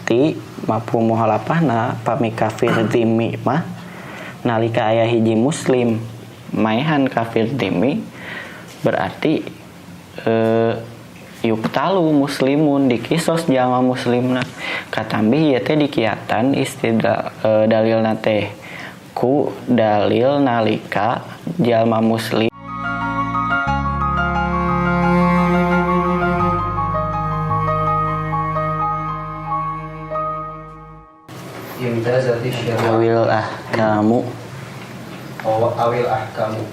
berarti mafhum mukhalafahna pami kafir dzimmi mah nalika aya hiji muslim maehan kafir dzimmi berarti yuktalu muslimun dikisos jalma muslimna katambi ieu teh dikiatan istidlal dalilna teh ku dalil nalika jalma muslim imtazati awil ahkamu awil ahkamu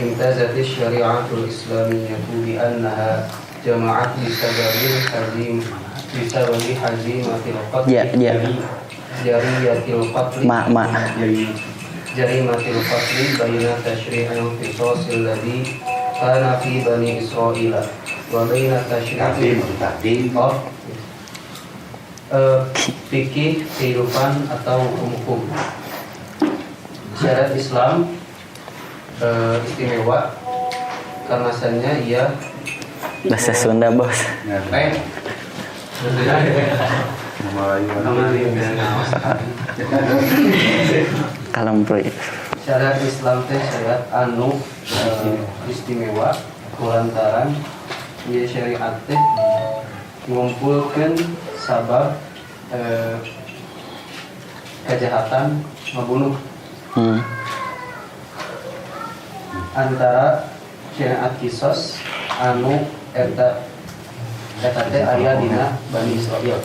imtazati syari'atul islamiyyatu bi annaha jama'at bisababil hazimatil qatl jariyatil qatl jarimatil qatl baina tashri'il qisasil ladzi kana fi bani israila wa baina tashri'il fikih kehidupan atau hukum syariat Islam istimewa karena asalnya ia bahasa Sunda bos syariat Islam teh syariat anu istimewa kulantaran ieu syariat teh ngumpulkeun sabab kejahatan membunuh antara syariat kisos anu eta teh aya dina Bani Israil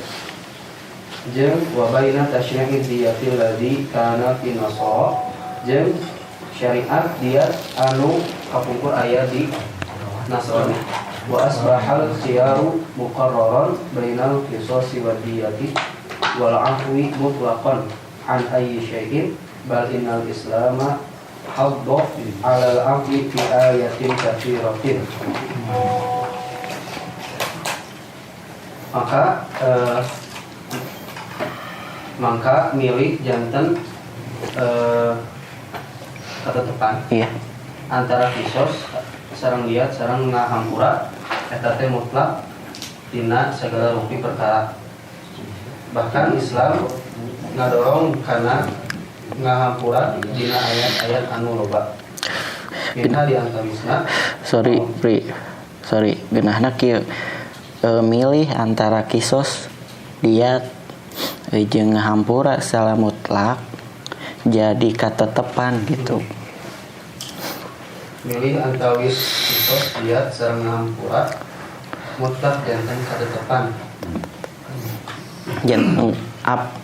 jeung wa baina tasyri'i diyatil ladzi kana fi nasara jeung syariat diat anu kapungkur aya di Nasrani wa asbahal khiyaru muqarraran bainal qisasi wa diyati wal afwi mutlaqan an ayyi syai'in bal innal islama hadda 'alal afwi fi ayatin katsiratin. Maka milih janten ketetepan antara kisos sareng liat sareng ngahampura eta teh mutlak dina segala rupi perkara. Bahkan Islam ngadorong kana ngahampura dina ayat-ayat anu loba. Minha di antawisna genahna kieu milih antara kisos diat jeung ngahampura secara mutlak jadi katetepan gitu. Milih antawis kisos diat sareng ngahampura mutlak janten katetepan. Janten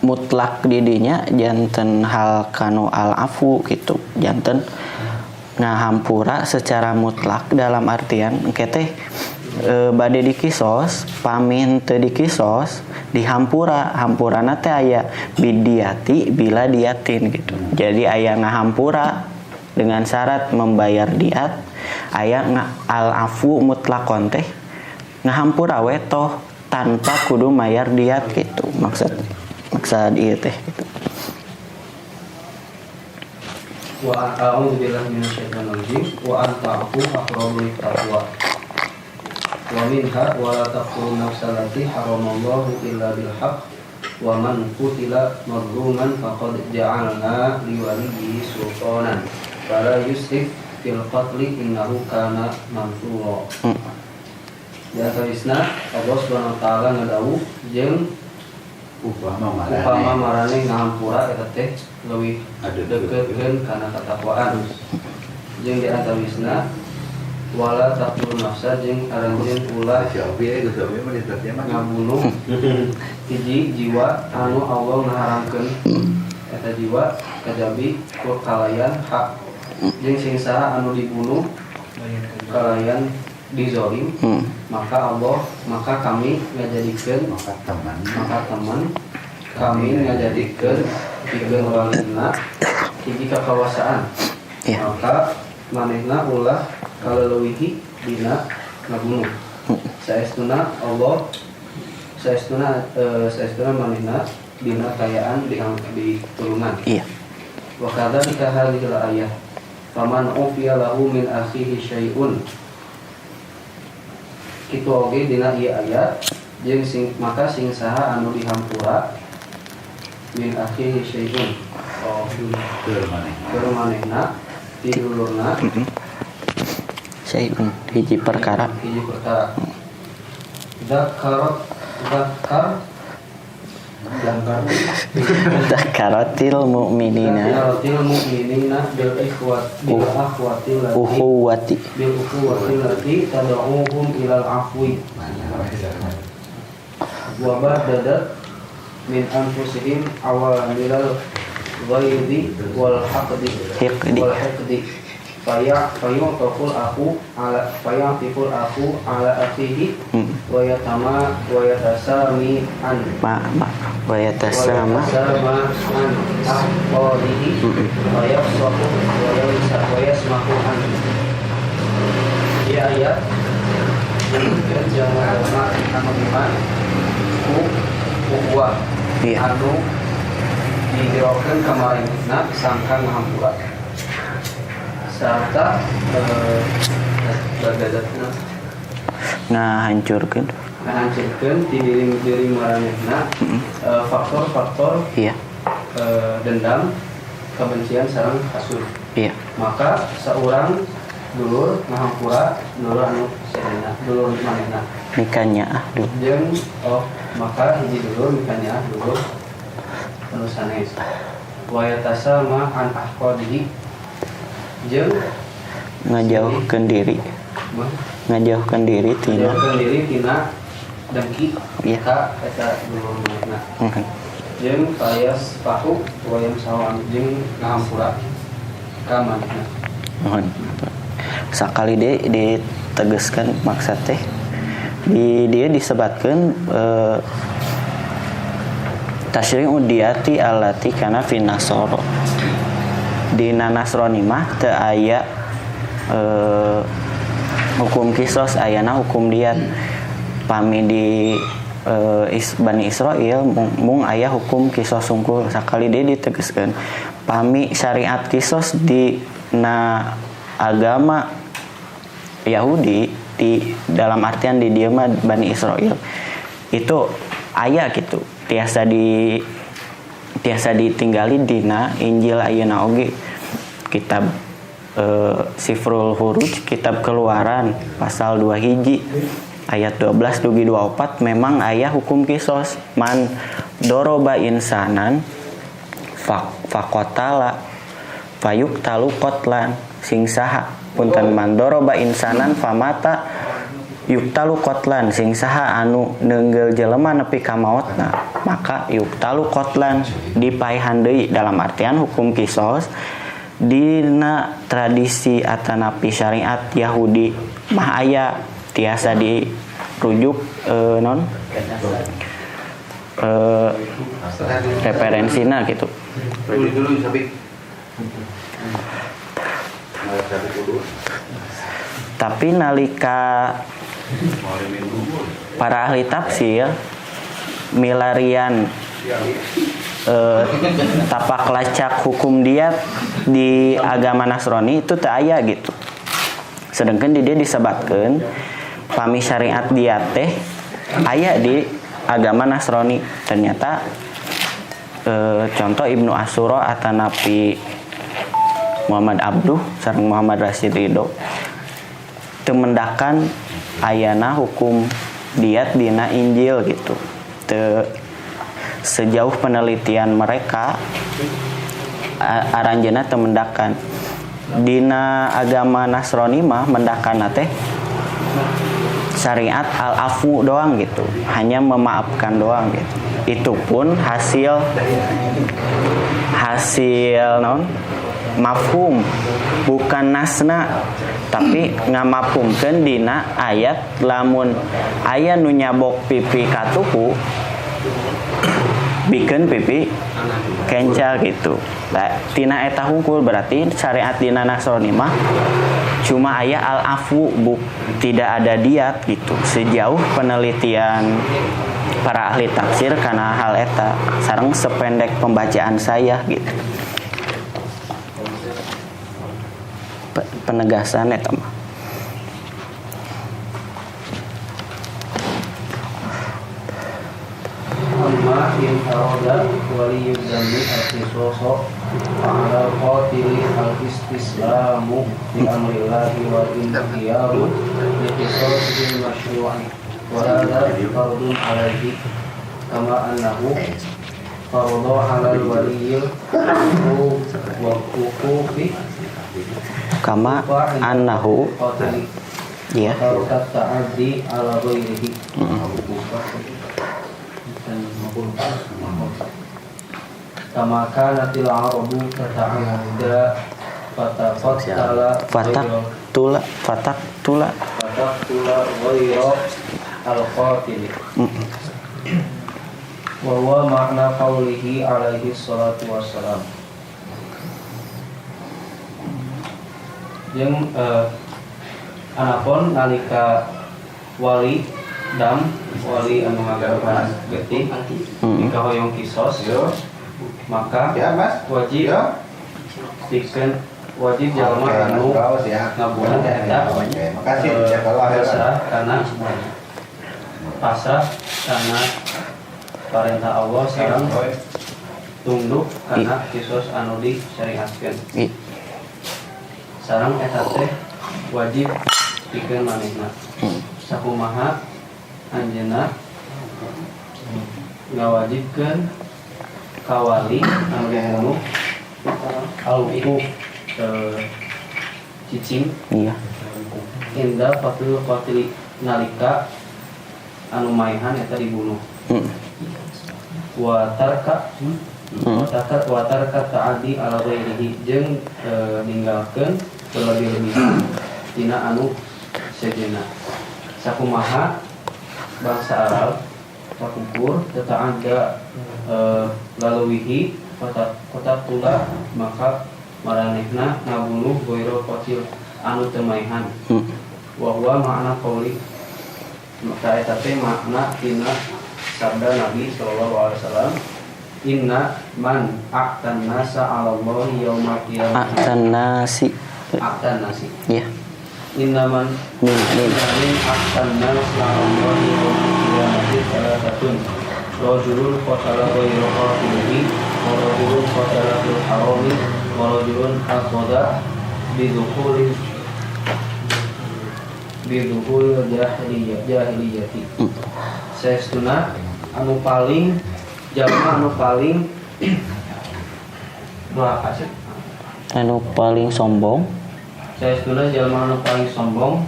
mutlak didinya janten hal kanu al afu gitu. Janten ngahampura secara mutlak dalam artian engke teh bade dikisos pamin teu dikisos dihampura hampurana teh aya bidiyati bila diatin gitu. Jadi aya ngahampura dengan syarat membayar diat, aya al afu mutlaqon teh ngahampura we toh tanpa kudu mayar diat gitu. Maksud ieu teh gitu. Wa a'udzu billahi minasyaitonir rajim wa anta'fu aqrabu lit-taqwa. Wa minha wa la taqtulun nafsal lati haramallahu illa bil haqq wa man qutila mazluman faqad ja'alna li waliyyi sultanan fala yusrif fil qatli innahu kana mansura. Di antawisna Allah Subhanahu wa taala ngadawuh jeung upama marane ngahampura eta teh leuwih deukeukeun kana katakwaan. Jeung di antawisna wala taqtulun nafsa jeung aranjeun ulah ngabunuh hiji jiwa anu Allah ngaharamkeun eta jiwa kajabi ku kalayan hak jeung sing saha anu dibunuh kalayan dizolim maka kami ngajadikeun teman kami ngajadikeun pikeun walina hiji kakawasaan maka manehna ulah kaleuwih dina ngabunuh saestuna Allah saestuna manehna dina kayaan di turunan wa kadzalika hadhil ayah faman ufiya lahu min akhihi syai'un kitu oge dina ieu ayat jeung maka sing saha anu dihampura min akhihi syai'un keur manehna ti dulurna syai'un hiji perkara Zakaratil mu'minina bil ukhuwati lati tad'uhum ilal afwi wa badadat min anfusihim awalan bilal ghairi wal haqdi fayu'taful aku ala akhihi wa yatasami an ahqadihi wa yasmahu an. Ya ayat jangan anu iman kuwa anu digerokeun kamarinna sangkan ngahampura serta bagadatna ngahancurkeun ti diri maranehna faktor-faktor iya dendam, kebencian sareng hasud. Iya. Maka seorang dulur ngahampura dulur anu sedena dulur manehna nikahnya jeung maka hiji dulur nikahnya dulur anu sanes wa yatasama an ahqadihi jeung ngajauhkeun diri tina dengki ka eta dulur manehna jeung payas pahu wayam sawan jeung ngahampura ka manehna. Sakali ditegaskan maksud teh dia disebatkeun tasyri'u diyati allati kana fi nasara dina Nasrani mah teu aya hukum kisos, ayana hukum diat. Pami di Bani Israel mung aya hukum kisos sungkul. Sakali dia ditegaskeun pami syariat kisos di na agama Yahudi di dalam artian di dieu mah Bani Israel itu aya gitu tiasa ditinggali dina Injil ayeuna oge kitab Sifrul Huruj, kitab Keluaran pasal 2 hiji ayat 12 dugi 24 memang aya hukum kisos man doroba insanan faqatala fayuqtalu qatlan sing saha punten man doroba insanan famata yuktalu qatlan sing saha anu neunggel jelema nepi ka maotna maka yuktalu qatlan dipaehan deui dalam artian hukum kisos dina tradisi atanapi syariat Yahudi mah aya tiasa dirujuk referensina gitu. Tapi nalika para ahli tafsir milarian tapak lacak hukum diat di agama Nasrani itu teu aya gitu. Sedangkan di dia disebatkeun pami syariat diat teh aya di agama Nasrani. Ternyata contoh Ibnu Asyura atanapi Muhammad Abduh sareng Muhammad Rashid Ridho teu mendakan ayana hukum diat dina Injil gitu. Sejauh penelitian mereka aranjeuna teu mendakan dina agama Nasrani mah mendakan teh syariat al-afu doang gitu, hanya memaafkan doang gitu. Itu pun hasil mafhum bukan nasna tapi ngamafhumkeun dina ayat lamun aya nu nyabok pipi katuhu bikin pipi kencal gitu. Tina eta hungkul berarti syariat dina Nasrani mah cuma aya al-afu tidak ada diat gitu. Sejauh penelitian para ahli tafsir karena hal eta sareng sependek pembacaan saya gitu. Penegasan eta mah. in arada waliyud dami al-qisoso fa'ala qatili al-istislamu bi amrillahi wal inqiyaru li qisosil masyru'i wa hadha fardun alaihi kama annahu fardu alal waliyil wa huquqi kama annahu qatili ya tarukat ta'addi ala ghairihi kama kanatil arabu tata'adda fatak tula ghayra al-qatil wa huwa makna qawlihi alaihi salatu wassalam. Jeung anapun nalika wali dam wali anu ngagawean getih dikahoyong kisos maka wajib wajib jalma anu ngabunuh eta pasrah kana perintah Allah sareng tunduk kana kisos anu disyariatkeun sareng eta teh wajib pikeun manehna sakumaha anjeunna ngawajibkeun kawali anu dibunuh al-uquq cicing iya inda fatul qatili nalika anu maehan eta dibunuh wa tarka ta'adi ala ghairihi jeung ninggalkeun kelebih-lebihan tina anu sejeuna sakumaha bangsa Arab takukur teta'adda laluwihi kota tula maka maranehna ngabunuh goiro qatil anu teu maehan wa huwa makna qauli maka eta teh makna tina sabda Nabi sallallahu alaihi wasallam inna man aqtan nasa 'ala Allah yaumil qiyamah aqtan nasi ya inna man min aqtan nasa 'ala Allah yaumil qiyamah salatatun rajulun qatala ghayra qatilihi wa rajulun qatala fil harami wa rajulun akhadha bidukhuli jahiliyati saestuna anu paling jalma anu paling anu paling sombong saestuna jalma anu paling sombong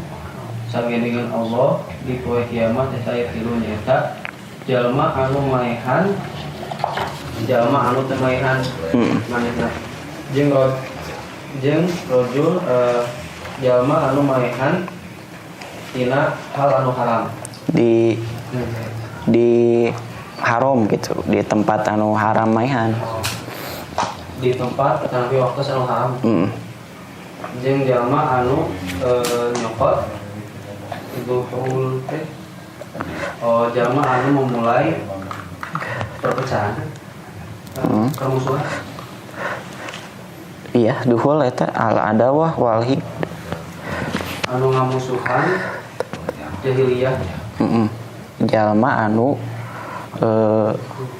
sageningan Allah di poe kiamat eta tilu nyaeta jalma anu maehan jalma anu teu maehan manehna jeung rajul jalma anu maehan tina hal anu haram di haram gitu di tempat anu haram maehan di tempat tapi waktu anu haram jeung jalma anu nyokot itu hul jalma anu memulai perpecahan permusuhan iya duhul eta al adawah walhi anu ngamusuhan jahiliyah jalma anu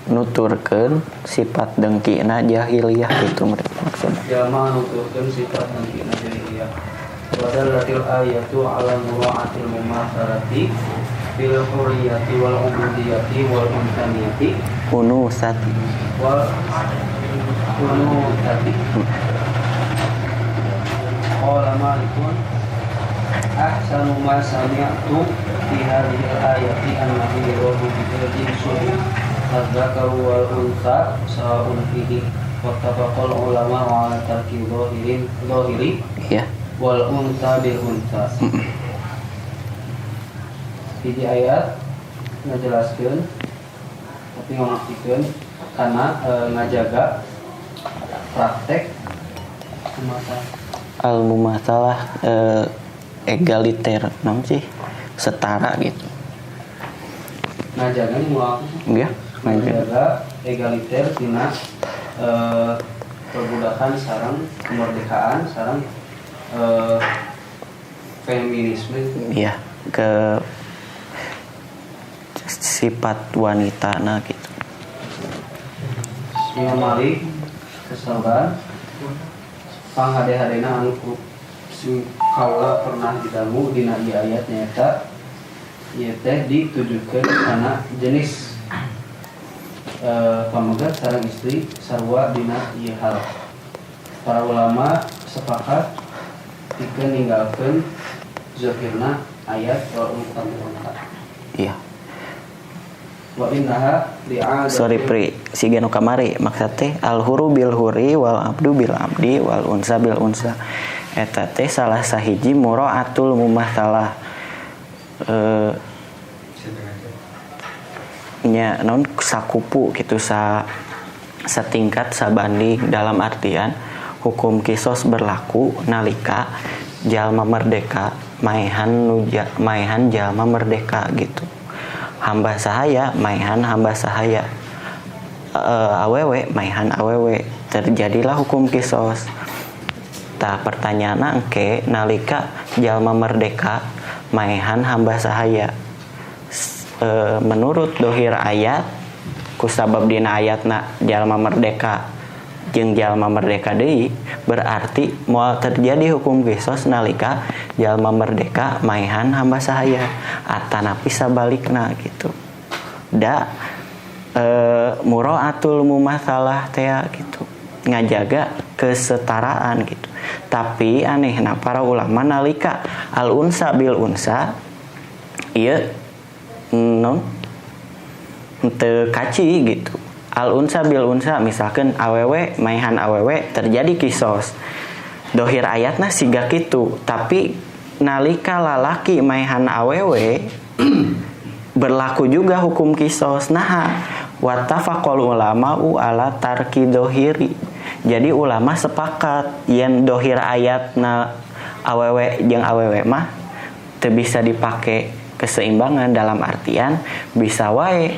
nuturkeun sifat dengkina jahiliyah itu maksudnya jalma anu nuturkeun sifat dengkina jahiliyah wadalatil ayatu ala mura'atil mumatharati bil hurriyati wal ubudiyati wal unsaniyati unusati wal unusati qala malikun ahsanu ma sami'tu fi hadhihi al-ayati annahu yuradu bil jinsi al-dzakaru wal untha sawa'un fihi wattafaqal ulama wa ala tarki dhahiri iya wal untha bil untha. Hiji ayat ngajelaskeun tapi ngamaktikeun kana ngajaga praktek al-mumatsalah egaliter nam sih setara gitu ngajaga mual ya ngajaga egaliter tina perbudakan sareng kemerdekaan sareng feminisme iya ke sifat wanita nah gitu Imam Malik kesabaran panghade-hadena anu sing kaula pernah didangu dina ieu ayat nyaeta ieu teh ditujukeun kana jenis pamegat sareng istri sarua dina ieu hal. Para ulama sepakat pikeun ninggalkeun zahirna ayat wa umumna. Iya. Wa innaha li'adati. Sorry pri, si ganu kamari maksud teh al huru bil huri wal abdu bil abdi wal unsa bil unsa. Eta teh salah sahiji muraatul mumatsalah. Nya non sakupu gitu satingkat sabanding dalam artian hukum kisos berlaku nalika jalma merdeka maehan jalma merdeka gitu. Hamba sahaya maehan hamba sahaya, awewe maehan awewe, terjadilah hukum kisos. Tah pertanyaan engke nalika jalma merdeka maehan hamba sahaya, menurut dohir ayat kusabab dina ayatna jalma merdeka jeung jalma merdeka deui berarti moal terjadi hukum kisos nalika jalma merdeka maehan hamba sahaya atanapi sabalikna gitu. Da muraatul mumatsalah teh gitu ngajaga kesetaraan gitu. Tapi anehna para ulama nalika al unsa bil unsa ieu non teu kaci gitu. Al unsa bil unsa misalkan awewe maehan awewe terjadi kisos. Dohir ayatna siga kitu, tapi nalika lalaki maehan awewe berlaku juga hukum kisos. Nah, wattafaqul ulama'u ala tarki dohiri. Jadi ulama sepakat yen dohir ayatna awewe jeung awewe mah teu bisa dipake keseimbangan dalam artian bisa wae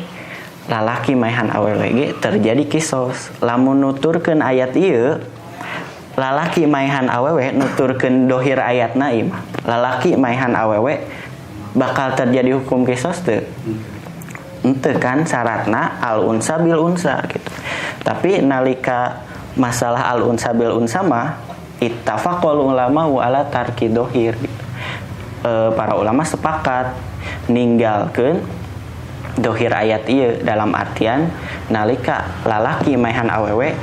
lalaki maehan awewe ge terjadi kisos. Lamun nuturkeun ayat ieu lalaki maehan awewe nuturkeun dohir ayatna ieu mah lalaki maehan awewe bakal terjadi hukum kisos teu? Henteu kan syaratna al unsa bil unsa gitu. Tapi nalika masalah al unsa bil unsa mah ittafaqul ulama wa ala tarki dohir gitu. Para ulama sepakat ninggalkeun dohir ayat ieu dalam artian nalika lalaki maehan awewe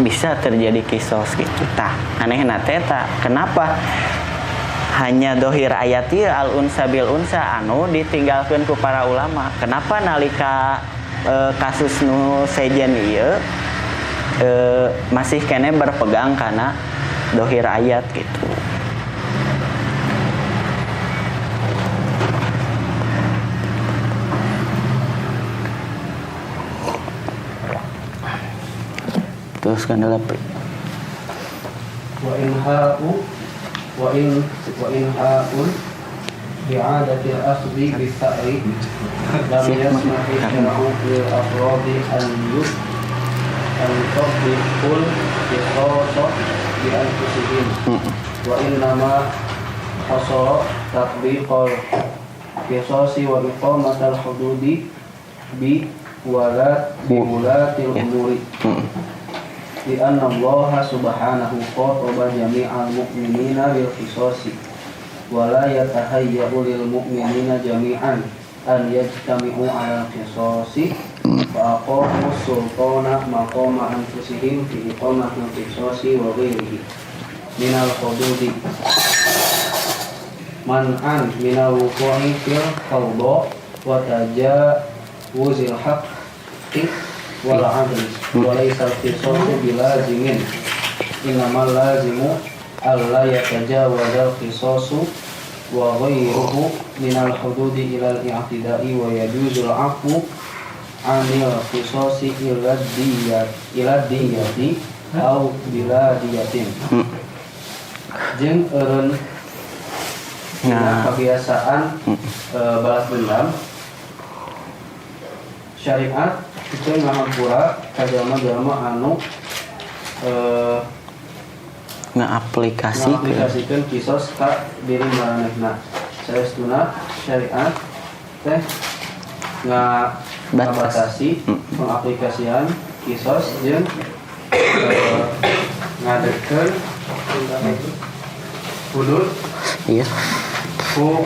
bisa terjadi kisos gitu. Tah anehna teh kenapa hanya dohir ayat ieu al unsa bil unsa anu ditinggalkeun ku para ulama? Kenapa nalika kasus nu sejen ieu masih kene berpegang kana dohir ayat gitu? Terus kan dalam wa in ha'un bi'adati al-asli bi-ta'ri lam yasmahi syara'u lil afradi an yutabbiqul qisasa bi anfusihim wa innama hasara tatbiqul qisasi wa iqamatal hududi bi wulatil umuri di anna Allah subhanahu qataba jami'al mu'minina bil qisasi wa la yatahayyu lil mu'minina jami'an an yajtami'u 'ala qisasi fa aqamu sultana maqama anfusihim fi iqamatil qisasi wa ghairihi minal hududi man'an minal wuqu'i fil fawda wa tajawuzil haqqi wal 'adl wa laysa al-qisasu bilazimin innamal lazimu alla yatajawazal qisasu wa ghayruhu minal hududi ilal i'tida'i wa yajuzul 'afwu 'anil qisasi ila diyati au bila diyatin jeung eureun kebiasaan balas dendam syariat itu ngahampura ka jalma-jalma anu ngaaplikasikeun kisos ka diri maranehna. Saestuna syariat teh ngabatasi pengaplikasian kisos jeung ngadekeun hudud Iya. ku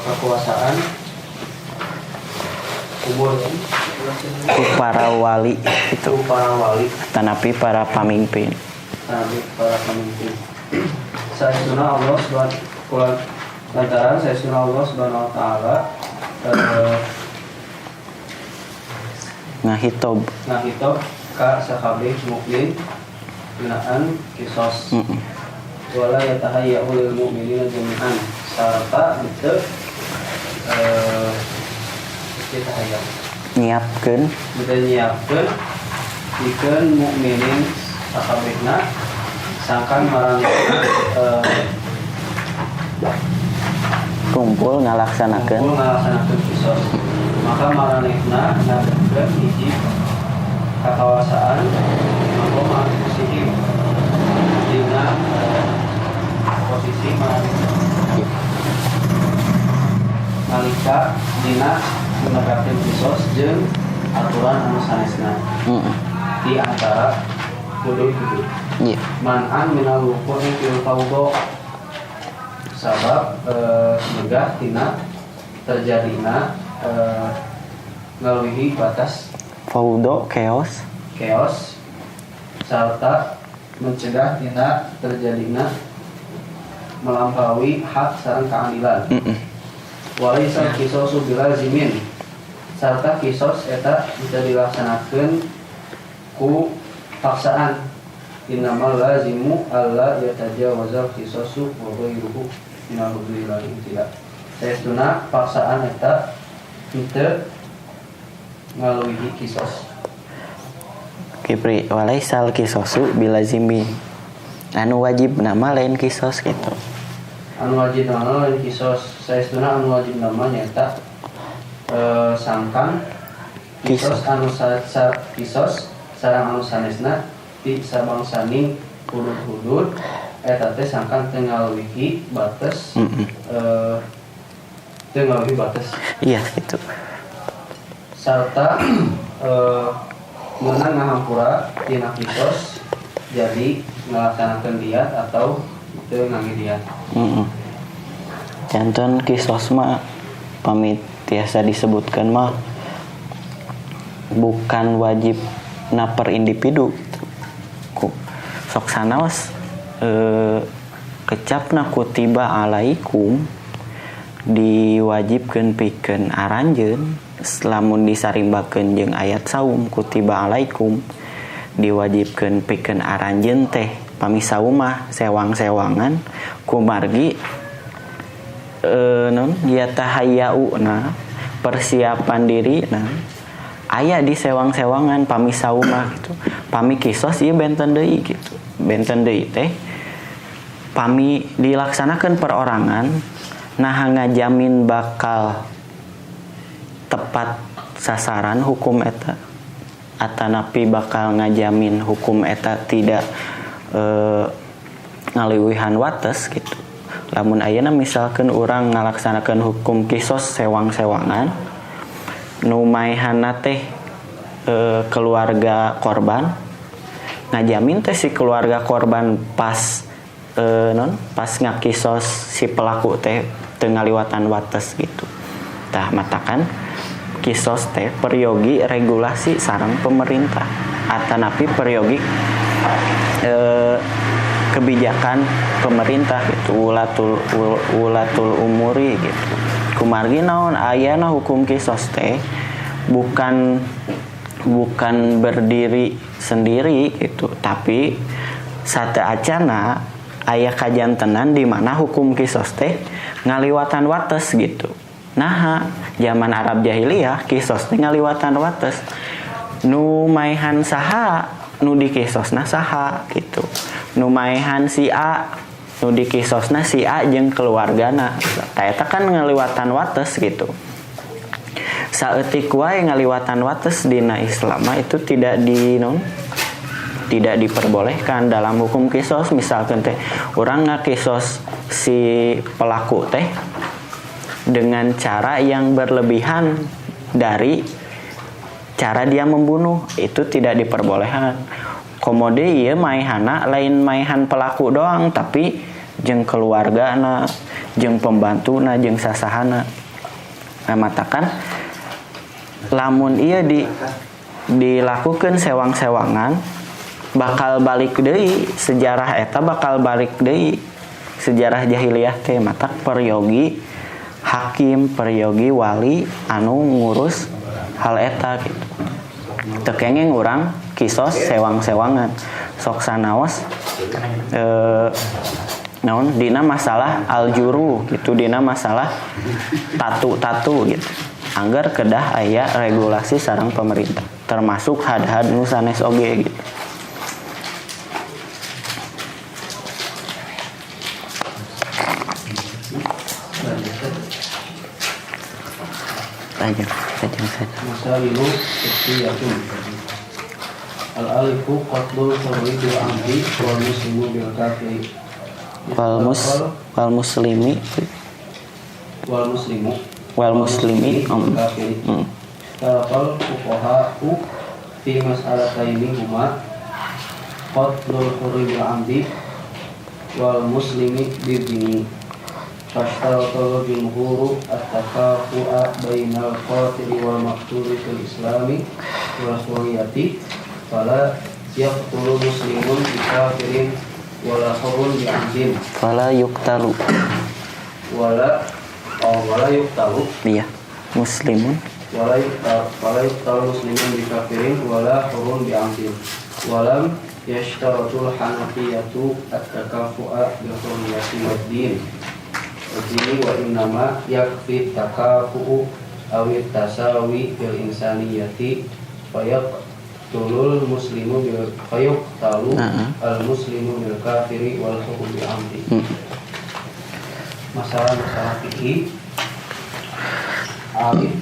kekuasaan umur Ku para wali itu, ku para wali tanapi para pamimpin. sampai para pemimpin. Saestuna Allah subhanahu lantaran saestuna Allah subhanahu wa taala Ngahitob. ngahitob ka sakabeh mukmin ngenaan kisos. Wala yatahayya ulil mu'minina jami'an sarta itu yatahayya Nyiapkeun kita nyiapkeun pikeun mukminin sakabehna sangkan marang kumpul ngalaksanakeun kumpul ngalaksanakeun kisos. Maka maranehna ngadekeun hiji kakawasaan maka posisi dina posisi maranehna nalika dina menegakkeun kisos jeung aturan anu sanesna di antara hudud-hudud. Iya. Man'an minal wuqu'i fil fawdo sabab megah tina terjadina ngaluihi batas Faudo chaos. chaos serta mencegah tina terjadina melampaui hak sareng keadilan. Walaisa kisosu bilazimin serta kisos eta bisa dilaksanakeun ku paksaan. Innamal lazimu alla yatajawazal kisosu wa ghairuhu minal hududil tidak. Saestuna paksaan eta henteu ngaluihi kisos. Kipri walaisal kisosu bilazimin. Anu wajib nama lain kisos gitu. Anu wajib nama lain kisos. Saestuna anu wajib nama nyata sangkan kisos anu kisos sareng anu sanesna ti sabangsaning hudud-hudud eta teh sangkan teu ngaluihi batas teu ngaluihi batas. Iya gitu. Serta meunang ngahampura tina kisos jadi melaksanakan diat atau teu ngangge diat. Janten kisos mah pamit tiasa disebutkan mah bukan wajib na per individu. Sok sanaos kecapna kutiba alaikum diwajibkeun pikeun aranjeun lamun disarimbakeun jeung ayat saum kutiba alaikum diwajibkeun pikeun aranjeun teh pami saum mah sewang-sewangan kumargi non yatahayyauna persiapan diri aya di sewang-sewangan pami saum mah gitu. Pami kisos ieu benten deui gitu. Benten deui teh pami dilaksanakeun perorangan nah ngajamin bakal tepat sasaran hukum eta atanapi bakal ngajamin hukum eta tidak ngaliwihan wates gitu. Lamun ayeuna misalkan urang ngalaksanakeun hukum kisos sewang-sewangan nu maehanna teh keluarga korban ngajamin teh si keluarga korban pas pas ngakisos si pelaku teh teu ngaliwatan wates gitu. Tah matakan kisos teh peryogi regulasi sareng pemerintah atanapi peryogi kebijakan pemerintah gitu ulatul umuri gitu. Kumargi naon ayana hukum kisos teh bukan berdiri sendiri gitu, tapi sate acana aya kajantenan di mana hukum kisos teh ngaliwatan wates gitu. Nah, zaman Arab jahiliyah kisos teh ngaliwatan wates. Nu maehan saha nu dikisosna saha gitu. Nu maehan si A nu dikisosna si A jeung keluargana. Eta kan ngaliwatan wates gitu. Saeutik wae ngaliwatan wates dina Islam itu tidak diperbolehkan dalam hukum kisos. Misalkan teh urang ngakisos si pelaku teh dengan cara yang berlebihan dari cara dia membunuh itu tidak diperbolehkan. Komode ieu maihana lain maihan pelaku doang, tapi jeung keluargana, jeung pembantuna, jeung sasahana. Nah, matakan lamun ieu dilakukan sewang-sewangan bakal balik deui sejarah eta, bakal balik deui sejarah jahiliyah teh matak peryogi hakim, peryogi wali anu ngurus hal eta gitu. Teu kengeng urang kisos sewang-sewangan sok sanaos naon dina masalah aljuru gitu, dina masalah tatu gitu. Angger kedah aya regulasi sareng pemerintah termasuk had-had nu sanes oge gitu. Tajam saja. Masalilu iktiyatun. Al-alifu qatlul hurri bil amdi wal muslimu bil kafiri. Wal muslimi kafiri. Talaqal fuqaha'u fi mas'alataini huma qatlul hurri bil amdi wal muslimi bil dini. Fashtarata jumhuru at-takafu'a bainal qatili wal maqtuli fil islami wal hurriyati fala yaqtulu muslimun bi kafirin wala hurun bi 'amdin fala yuqtalu iya muslimun wala yuqtalu muslimun bi kafirin wala hurun bi 'amdin walam yashtaratul hanafiyatu at-takafu'a bil hurriyati wad din. Ini wa innama yakfi takafu'u awit tasawi bil insaniyati fayaqtulul muslimu bil fayaqtalu al muslimu bil kafiri wal hukmu bi amdi. Masalah fikih awit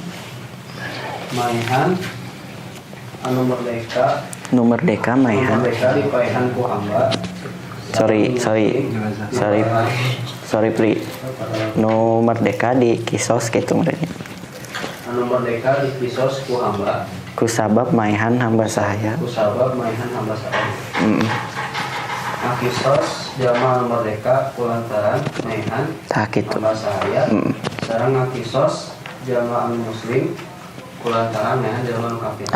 maihan anu merdeka maihan dipaihan ku hamba. Sorry Pri. Nu merdeka di kisos gitu merenya. Anu merdeka di kisos ku hamba. Ku sabab maihan hamba sahaya. Nah, kisos jalma merdeka kulantaran maihan hamba sahaya. Sareng ngakisos jalma anu muslim kulantaran maihan jalma anu kafir.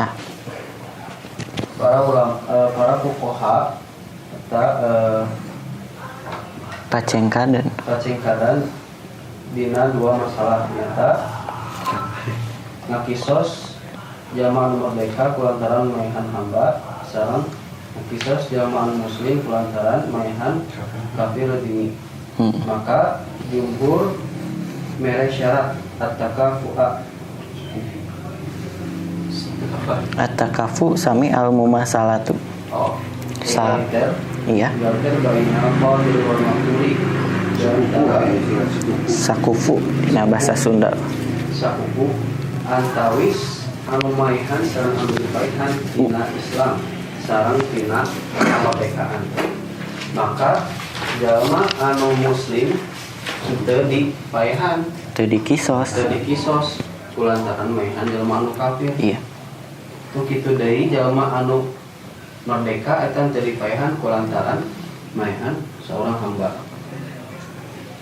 Para fuqaha eta pacengkadan dina dua masalah nyata ngakisos jalma anu merdeka kulantaran maihan hamba sareng ngakisos jalma anu muslim kulantaran maihan kafir dini. Maka jumhur mere syarat at-takafu sami al-mumasalatu. Iya. Sakufu dina bahasa Sunda. Sakufu antawis anu maihan sareng anu dipaihan dina Islam sareng dina kamardikaan. Maka jalma anu muslim teu dipaihan, teu dikisos kulantaran maihan jalma anu kafir. Iya. Ku kitu deui jalma anu merdeka eta teu dipaihan kulantaran maihan seorang hamba.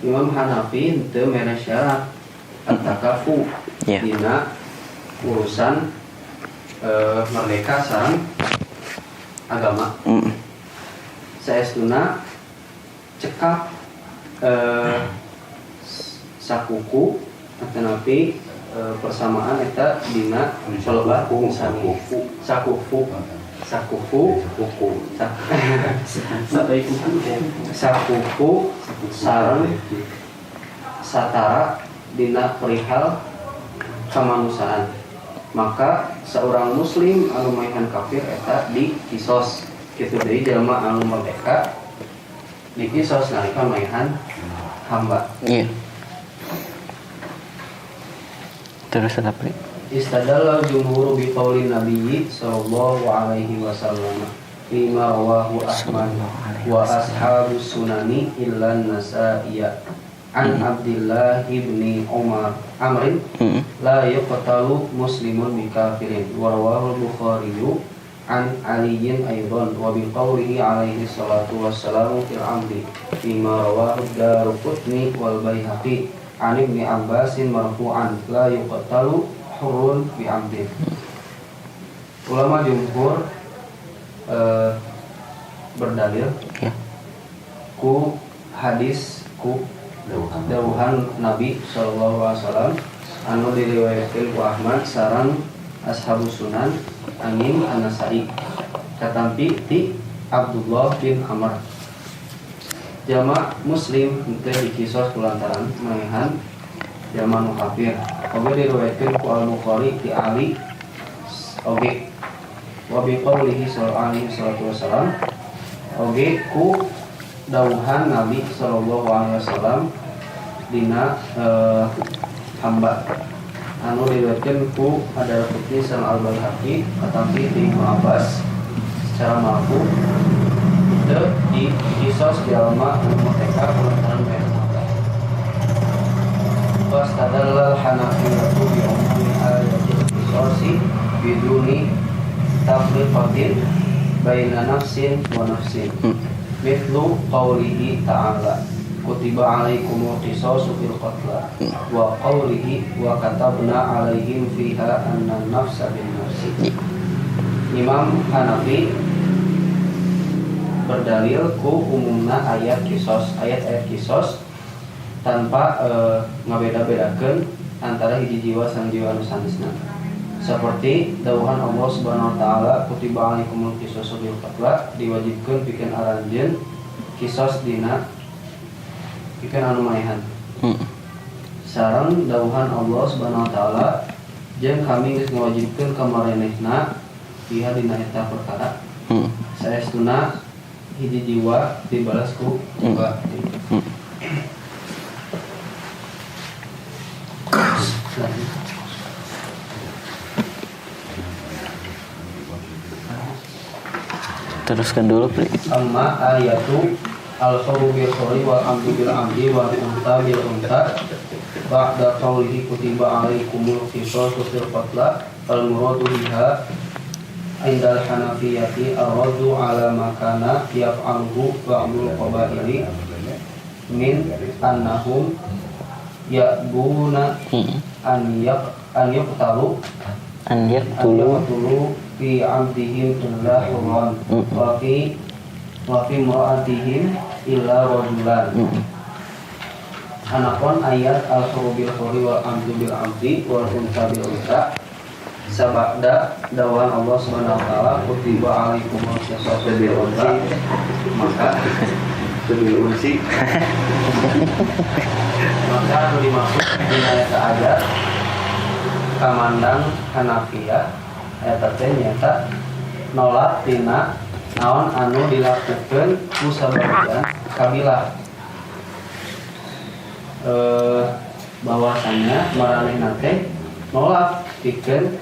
Imam Hanafi teu mere syarat at-takafu dina urusan merdeka sareng agama. Saestuna cekap sakuku tetapi persamaan eta dina pelebah sakuku sareng satara dina perihal kamanusiaan. Maka seorang muslim anu maihan kafir eta dikisos. Kitu deui jalma anu merdeka dikisos nalika maihan hamba. Iya. Terus ada apa? Istadalla jumhur bi qaulin nabiyyi sallallahu alaihi wasallam lima rawahu Ahmad wa ashabus sunani illa Nasa'i an Abdillah ibni Umar Amrin la yuqtalu muslimun bi kafirin wa rawahu al-Bukhari an Aliyin aydan wa bi qawlihi alaihi salatu wassalamu fil amdi bima rawahu Daruqutni wal Baihaqi an Ibni Abbasin marfu'an la yuqtalu hurun bi amdi. Ulama jumhur berdalil ku hadis ku dawuhan Nabi sallallahu alaihi wasallam anu diriwayatkeun ku Ahmad sareng ashabus sunan angin An-Nasa'i katampi ti Abdullah bin Amr jama muslim teu dikisos kulantaran manehan jama nu kafir oge diriwayatkeun ku Al-Bukhari ti Ali oge wa bi qaulihi sallallahu alaihi wasallam oge ku dawuhan Nabi sallallahu alaihi wasallam dina hamba anu diriwayatkeun ku Ad-Darqutni sareng Al-Baihaqi katampi ti Ibnu Abbas secara marfu teu dikisos jalma anu merdeka kulantaran bayar mata. Wastadallal Hanafiyatu bi umumi ayatil qisasi biduni tafriqatin baina nafsin wa nafsin mithlu qawlihi ta'ala kutiba alaikumul qisasu fil qatla wa qawlihi wa katabna alaihim fiha anna nafsa bin nafsi. Imam Hanafi berdalil ku umumna ayat kisos ayat-ayat kisos tanpa ngabeda-bedakeun antara hiji jiwa sang jiwa anu sanesna. Seperti dawuhan Allah Subhanahu wa taala kutiba alaikumul qisasu bil qatla diwajibkeun pikeun aranjeun kisos dina pikeun anu manehan. Sareng dawuhan Allah Subhanahu wa taala jeung kami geus ngawajibkeun ka maranehna fiha dina eta perkara. Saestuna hiji jiwa dibalas ku jiwa. Teruskan dulu, Pri. Amma ayatu al-khawru bil khawri wal amdu bil amdi wal unta bil unta ba'da qawlihi kutiba alaikumul qisasu fil qatla fal muradu biha indal hanafiyati ar-raddu ala makana yaf'aluhu ba'dul qabaili min annahum ya'buna an yaqtalu fi abdihim illa hurran wa fi mura'atihim illa rajulan. Anapun ayat al-khuru bil khuri wal amdu bil amdi wal unta bil unta sabada dawan Allah Subhanahu wa taala kutiba alaikumul qisasu bil unta maka bil unsi maka anu dimaksud dina ayat ayat kamandang Hanafiyah eta teh nyata nolak tina naon anu dilakukeun ku sabagian kabilah bahwasannya maranehna teh nolak pikeun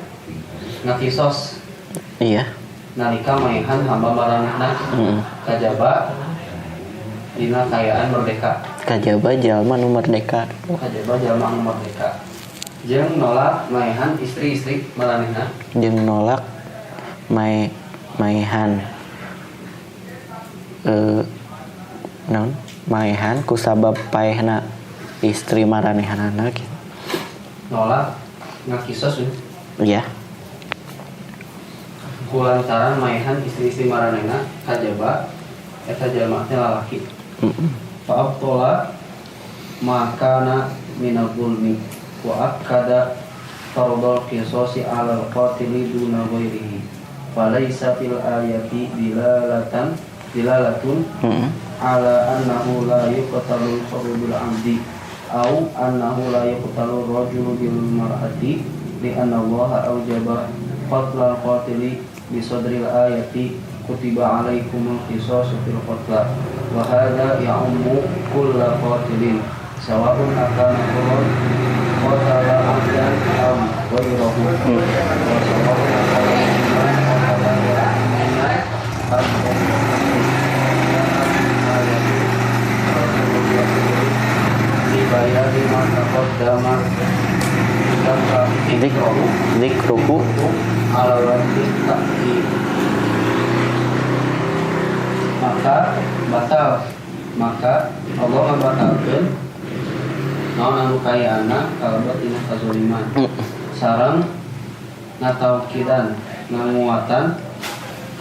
ngakisos Iya. nalika maehan hamba maranehna kajaba dina kayaan merdeka Kajaba jalma nu merdeka. kajaba jalma anu merdeka jeung nolak maehan istri-istri maranehna Jeung nolak maehan naon maehan ku sabab paehna istri maranehanana gitu. nolak ngakisos Iya. kulantaran maehan istri-istri maranehna kajaba eta jalma teh lalaki. Fa'abtola makana minal zulmi wa akkada fardul qisasi 'alal qatili duna ghairihi falaysa fil ayati dilalatun ala annahu la yuqtalu al-hurru bil 'amdi au annahu la yuqtalu ar-rajulu bil mar'ati li anna Allah awjaba qatla al-qatili bi sadril ayati kutiba 'alaikumul qisasu fil qatla wa hadha ya'ummu kulla qatilin sawa'un akana qatala 'abdan aw ghayrahu wa sawa'un akana iman qatala mu'minan qaddama Dzikruhu ala wajhi ta'khir. Maka Allah membatalkan naon anu kayana kalabat tina kazaliman sareng nataukidan ngamuatan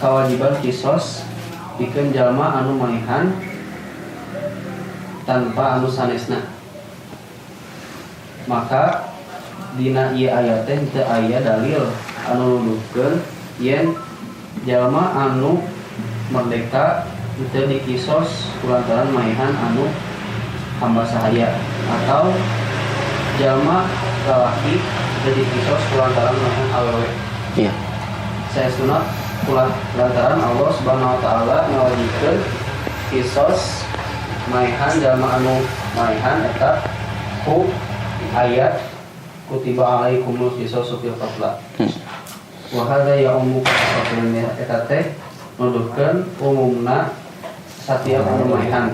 kewajiban kisos pikeun jalma anu maihan tanpa anu sanesna. Maka dina ieu aya teh teu aya dalil anu nuduhkeun yen jalma anu merdeka teu dikisos kulantaran maihan anu hamba sahaya atau jalma lalaki teu dikisos kulantaran maihan awewe. Iya. Saya sunat kulantaran Allah Subhanahu wa taala ngawajibkeun kisos maihan jalma anu maihan eta ku ayat kutiba alaikumul qisasu fil qatl. Wa hadza ya'ummu qatl eta teh nuduhkeun umumna satiap anu maihan.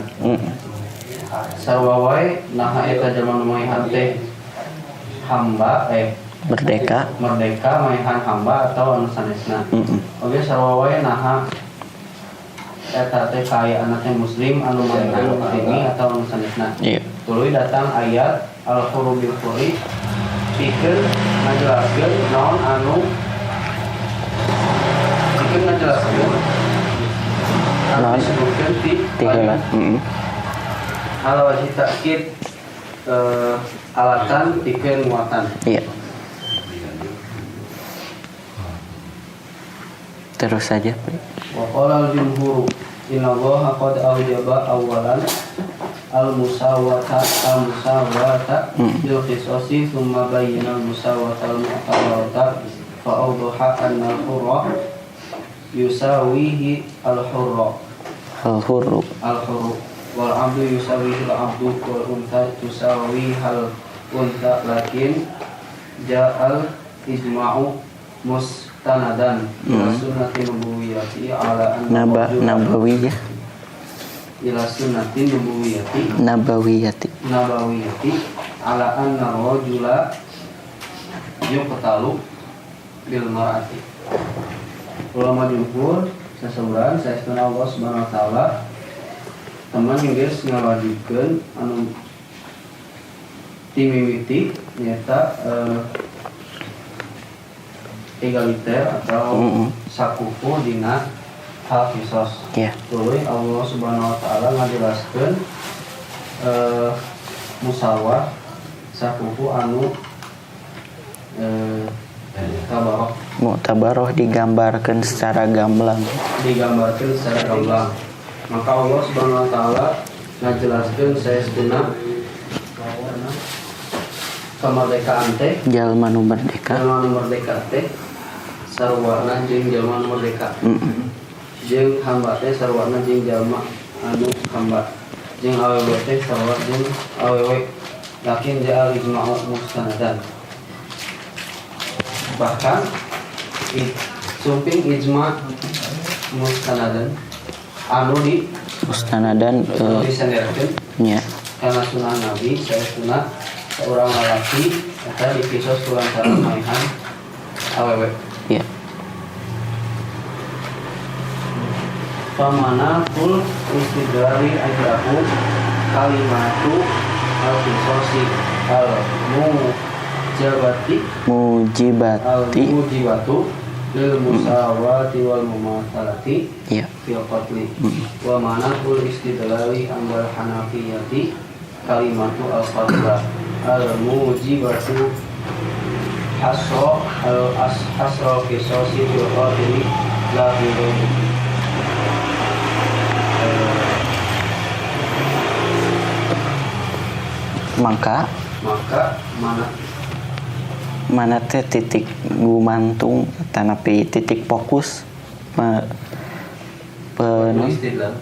Sarua wae naha eta jalma anu maihan teh hamba Merdeka maihan hamba atau anu sanesna. Oge sarua wae naha eta teh kaya anaknya muslim anu maihan muslimi atau anu sanesna. Iya. Tuluy datang ayat al-hurru bil hurri pikeun ngajelaskeun naon anu pikeun ngajelaskeun anu disebutkeun ti Tiga. ala wajhi ta'kid alatan pikeun muatan. Iya. Terus saja, Pri. Wa qala al-jumhur inna Allaha qad awjaba awwalan al-musawata bil qisasi thumma bayyana al-musawata al-mu'tabarata fa awdaha anna al-hurra yusawihi al-hurra wal 'abdu yusawihi al-'abdu wal untha tusawihi al-untha lakin ja'al ijma'u mustanadan ila sunnati nubuwiyati ala anna Nabawiyah. ila sunnati nubuwiyati Nabawiyati. ala anna rajula yuqtalu bil mar'ati. Ulama jumhur sasauraan saestuna Allah Subhanahu wa taala teman geus ngawajibkeun anu timimiti nyata egaliter atau sakufu dina hal kisos. Iya. Tuluy Allah Subhanahu wa taala ngajelaskeun musawah sakufu anu tabarok Mu'tabaroh digambarkan secara gamblang. Maka Allah Subhanahu wa taala ngajelaskeun saestuna kemerdekaan teh Jalma nu merdeka. teh sarwana jeung jalma nu merdeka. Jeung hamba teh sarwana jeung jalma anu hamba. Jeung awewe teh sarwa jeung awewe. Lakin ja'al ijma'u mustanadan. Bahkan sumping ijma' mustanadan anu di Mustanadan disandarkeun nya. karena sunnah Nabi saestuna seorang lelaki eta dikisos kulantaran maihan awewe. Iya. Pamana kul istidlali ajrahu kalimatu al-qisosi al-mujibatu lil musawati wal mumatsalati Iya. fil qatli. Wa manakul istidlali ambal hanafiyati kalimatu al-qatla al-mujibatu hasra qisasi fil qatli la bihi. Maka mana teh titik gumantung tanapi titik fokus istidlal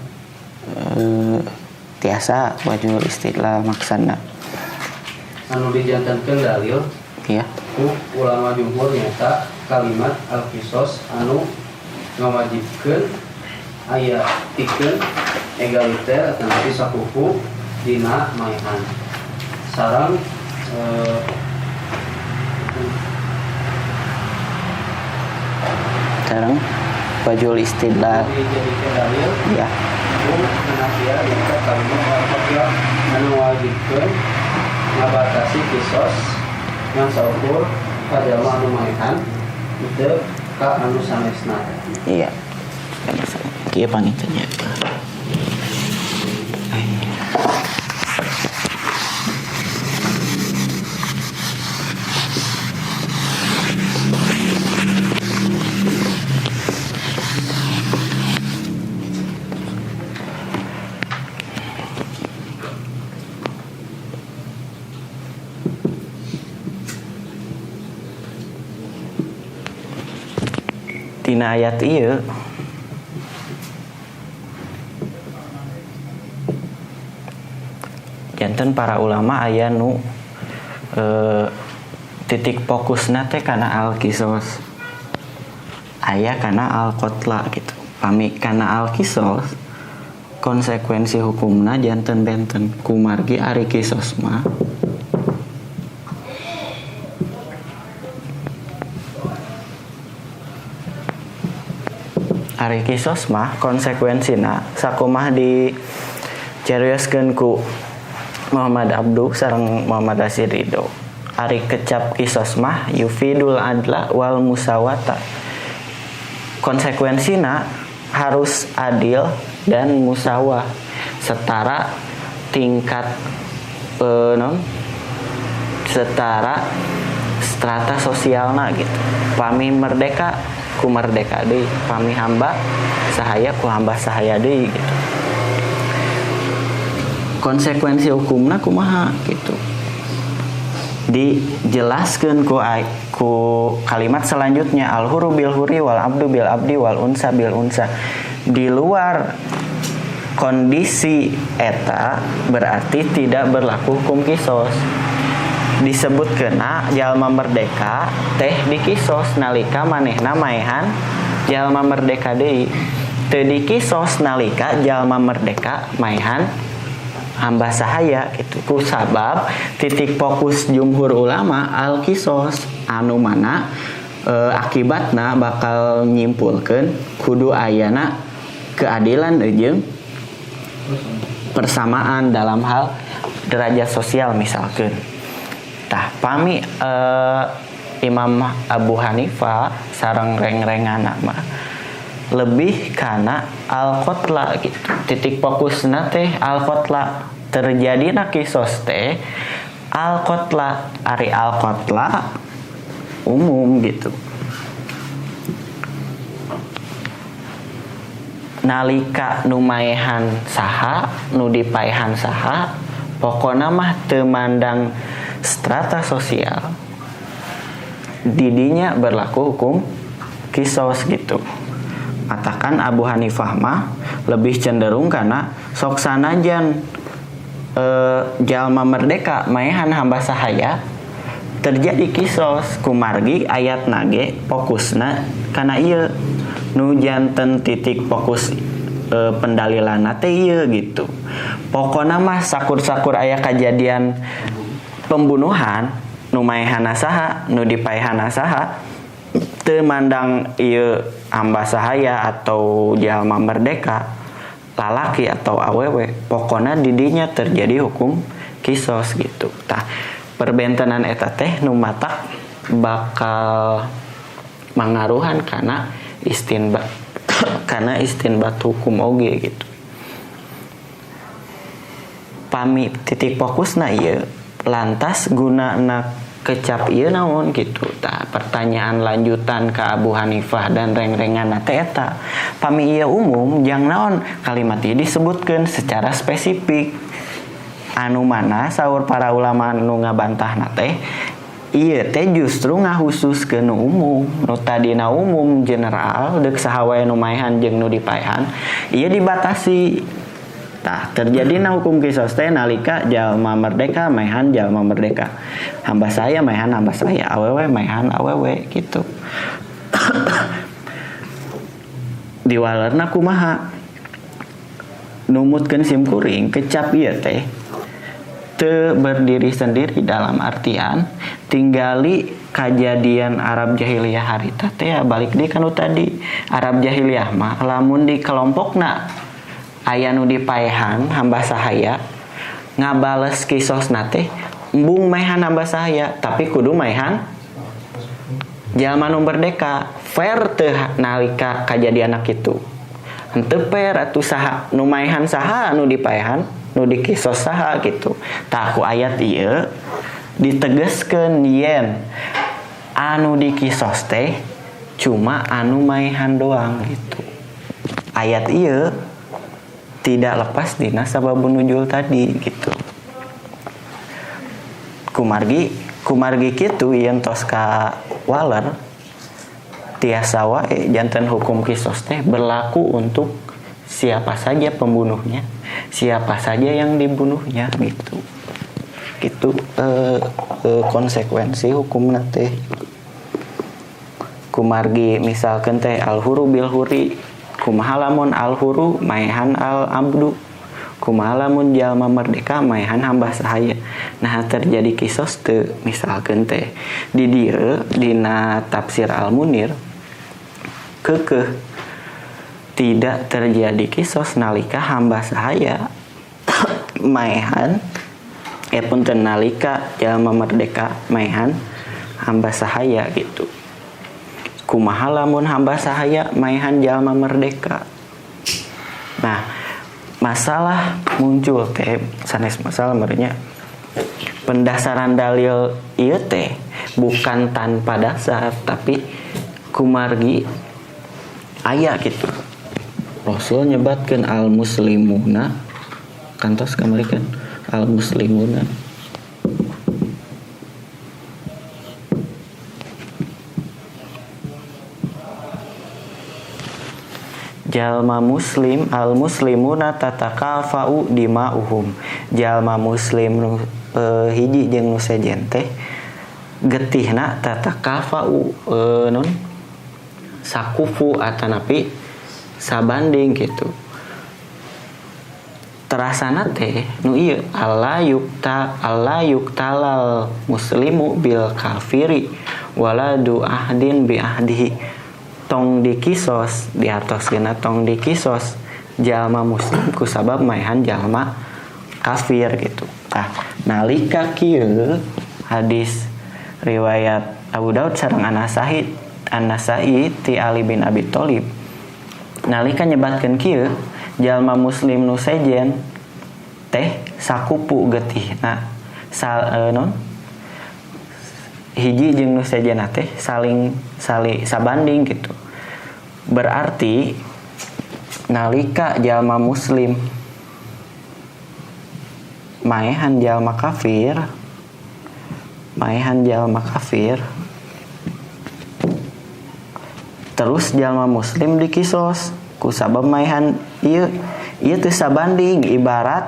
tiasa wajul istidlal maksana anu dijantankeun dalil ya ku ulama jumhur nyata kalimat al-qisas anu ngawajibkeun aya pikeun egaliter ataupun sakufu dina maihan sareng Sekarang wajul istidlal. dijadikan dalil Ya. menafia jika kalimat al-fatihah wajibkeun ngabatasi kisos yang saukur pada anu maehan itu ka anu sanesna. Iya. Kieu pangitanya. Tina ayat ieu janten para ulama aya nu titik fokusna teh kana al-qisas, aya kana al-qatla gitu. Pami kana al-qisas konsekuensi hukumna janten benten kumargi ari qisas mah ari qisas mah konsekuensina sakumaha di carioskeun ku Muhammad Abdu sareng Muhammad Rashid Ridho. Ari kecap qisas mah yufidul adla wal musawata. Konsekuensina harus adil dan musawah, setara tingkat setara strata sosialna gitu. Pami merdeka ku merdeka deui, pami hamba sahaya ku hamba sahaya deui gitu. Konsekuensi hukumna kumaha gitu dijelaskeun ku kalimat selanjutnya al huru bil huri wal abdu bil abdi wal unsa bil unsa. Di luar kondisi eta berarti tidak berlaku hukum kisos. Disebutkeuna jalma merdeka teh di kisos nalika manehna maehan jalma merdeka deui, teu di kisos nalika jalma merdeka maehan hamba sahaya gitu. Ku sabab titik fokus jumhur ulama al kisos anu mana akibatna bakal nyimpulkeun kudu ayana keadilan jeung persamaan dalam hal derajat sosial misalkeun. Tah pami Imam Abu Hanifah sareng reng-rengana mah lebih karena al-qatla gitu. Titik fokusna teh al-qatla, terjadina kisos teh al-qatla, ari al-qatla umum gitu. Nalika nu maehan saha, nu dipaehan saha, pokona mah teu mandang strata sosial. Didinya berlaku hukum kisos gitu. Katakan Abu Hanifah mah lebih cenderung karena sok sanajan jalma merdeka maehan hamba sahaya terjadi kisos kumargi ayat nage fokusna karena ieu nu janten titik fokus pendalilanna teh ieu gitu. Pokona mah sakur-sakur aya kejadian pembunuhan nu maehanna saha nu dipaehanna saha teu mandang ieu hamba sahaya atau jalma merdeka lalaki atau awewe, pokona didinya terjadi hukum kisos gitu. Tah perbentenan eta teh nu matak bakal mangaruhan kana istinbat kana istinbat hukum oge gitu. Pami titik fokusna ieu lantas gunana kecap ieu naon gitu. Tah pertanyaan lanjutan ke Abu Hanifah dan reng-renganna teh eta pami ieu umum jang naon kalimat ieu disebutkeun secara spesifik anu mana saur para ulama nu ngabantahna teh ieu teh justru ngahususkeun nu umum, nu tadina umum general deuk saha wae nu maehan jeung nu dipaehan ieu dibatasi. Tah terjadina hukum kisos teh nalika jalma merdeka maehan jalma merdeka, hamba saya maehan hamba saya, awewe maehan awewe gitu. Diwalerna kumaha numutkeun sim kuring kecap ieu teh teu berdiri sendiri dalam artian tinggali kejadian Arab jahiliyah harita teh ya balik deui kanu tadi. Arab jahiliyah mah lamun di kelompokna aya nu dipaehan hamba sahaya ngabales kisosna teh embung maehan hamba sahaya tapi kudu maehan jalma nu merdeka. Fair teu nalika kajadianna kitu. Henteu fair atuh saha nu maehan saha nu dipaehan nu dikisos saha gitu. Tah ku ayat ieu ditegeskeun yen anu dikisos teh cuma anu maehan doang gitu. Ayat ieu tidak lepas dina sababun nuzul tadi gitu. Kumargi kitu yen tos ka waler tiasa wae janten hukum kisos teh berlaku untuk siapa saja pembunuhnya, siapa saja yang dibunuhnya gitu. Gitu konsekuensi hukum teh. Kumargi misalkan teh al-huru bil huri, kumaha lamun al-huru maehan al-abdu, kumaha lamun jalma merdeka maehan hamba sahaya. Nah terjadi kisos teu misalkan teh di dieu dina tafsir Al-Munir keukeuh tidak terjadi kisos nalika hamba sahaya maehan punten nalika jalma merdeka maehan hamba sahaya gitu. Kumaha lamun hamba sahaya maehan jalma merdeka. Nah masalah muncul teh sanes masalah merenya pendasaran dalil ieu teh bukan tanpa dasar tapi kumargi aya gitu. Rasul nyebatkeun al muslimuna kantos kamari kan al muslimuna jalma muslim al muslimuna tatakafau dimauhum. Jalma muslim nu hiji jeung nu sejen teh getihna tatakafau non sakufu atanapi sabanding gitu. Terasana teh nu ieu alla yuktalal muslimu bil kafiri waladu ahdin bi ahdihi. Tong dikisos dihartoskeunna tong dikisos jalma muslim ku sabab maehan jalma kafir gitu. Nalika kieu hadis riwayat Abu Daud sareng An-Nasai ti Ali bin Abi Thalib nalika nyebatkeun kieu jalma muslim nu sejen teh sakupu getihna hiji jeung nu sejenna teh saling sabanding gitu. Berarti nalika jalma muslim maehan jalma kafir terus jalma muslim dikisos ku sabab maehan ieu teu sabanding. Ibarat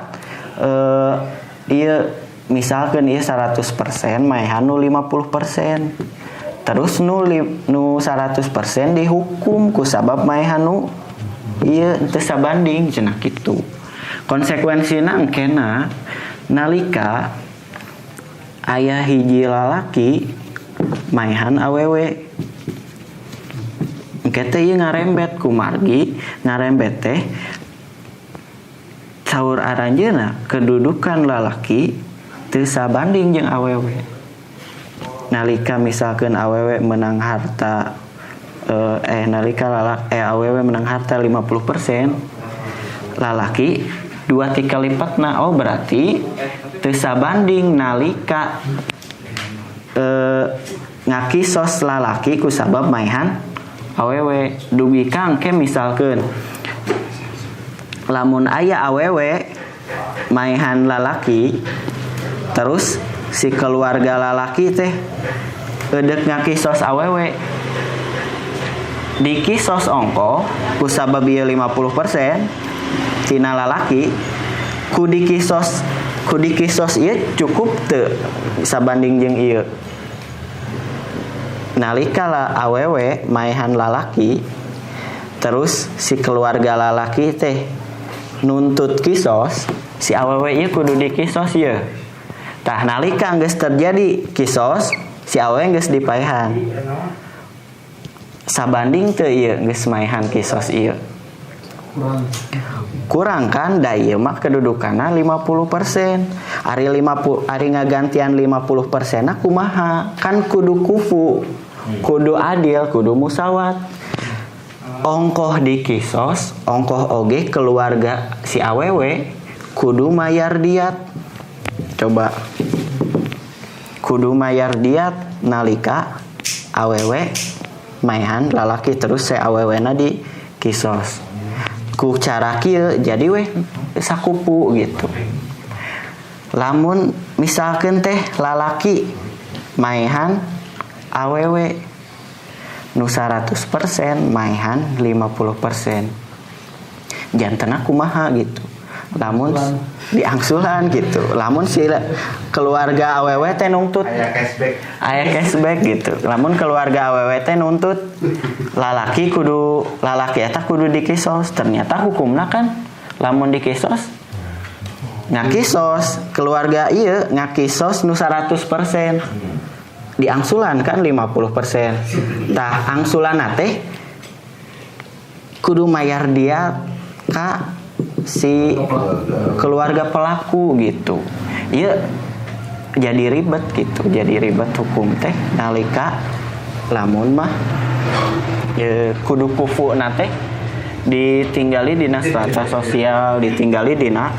ieu misalkan ieu 100% maehan nu 50%. Terus nu 100% dihukum ku sabab maehan nu ieu teu sabanding cenah kitu. Konsekuensina engkena nalika aya hiji lalaki maehan awewe engke teh ieu ngarembet kumargi ngarembet teh saur aranjeuna kedudukan lalaki teu sabanding jeung awewe. Nalika misalkeun awewe menang harta awewe menang harta 50%, lalaki 2-3 lipatna. Oh berarti teu sabanding nalika ngakisos lalaki ku sabab maehan awewe. Dugi kangke misalkeun lamun aya awewe maehan lalaki terus si keluarga lalaki teh eudeuh ngakisos awewe dikisos ongko ku sabab ieu 50% tina lalaki ku dikisos ieu cukup teu sabanding jeung ieu. Nalika awewe maehan lalaki terus si keluarga lalaki teh nuntut kisos, si awewe ieu kudu dikisos ieu. Tah nalika geus terjadi kisos si awewe geus dipaehan. Sabanding teu ieu geus maehan kisos ieu. Kurang kan da ieu mah kedudukanna 50%. Ari ngagantian 50% kumaha? Kan kudu kufu. Kudu adil, kudu musawat. Ongkoh di kisos, ongkoh oge keluarga si awewe kudu mayar diat. Coba kudu mayar diat nalika awewe maehan lalaki terus si awewena di kisos. Ku cara kieu jadi we sakupu gitu. Lamun misalkeun teh lalaki maehan awewe nu 100% maehan 50%. Jantenna kumaha gitu. Lamun diangsulan gitu. Lamun si keluarga awewe teh nuntut aya cashback gitu. Lamun keluarga awewe teh nuntut lalaki eta kudu dikisos. Ternyata hukumna kan lamun dikisos ngakisos keluarga ieu ngakisos nu 100%. Diangsulan kan 50%. Tah angsulanna teh kudu mayar dia ka si keluarga pelaku gitu. Ieu jadi ribet gitu, jadi ribet hukum teh nalika lamun mah kudu kufu teh ditinggali dina strata sosial, ditinggali dina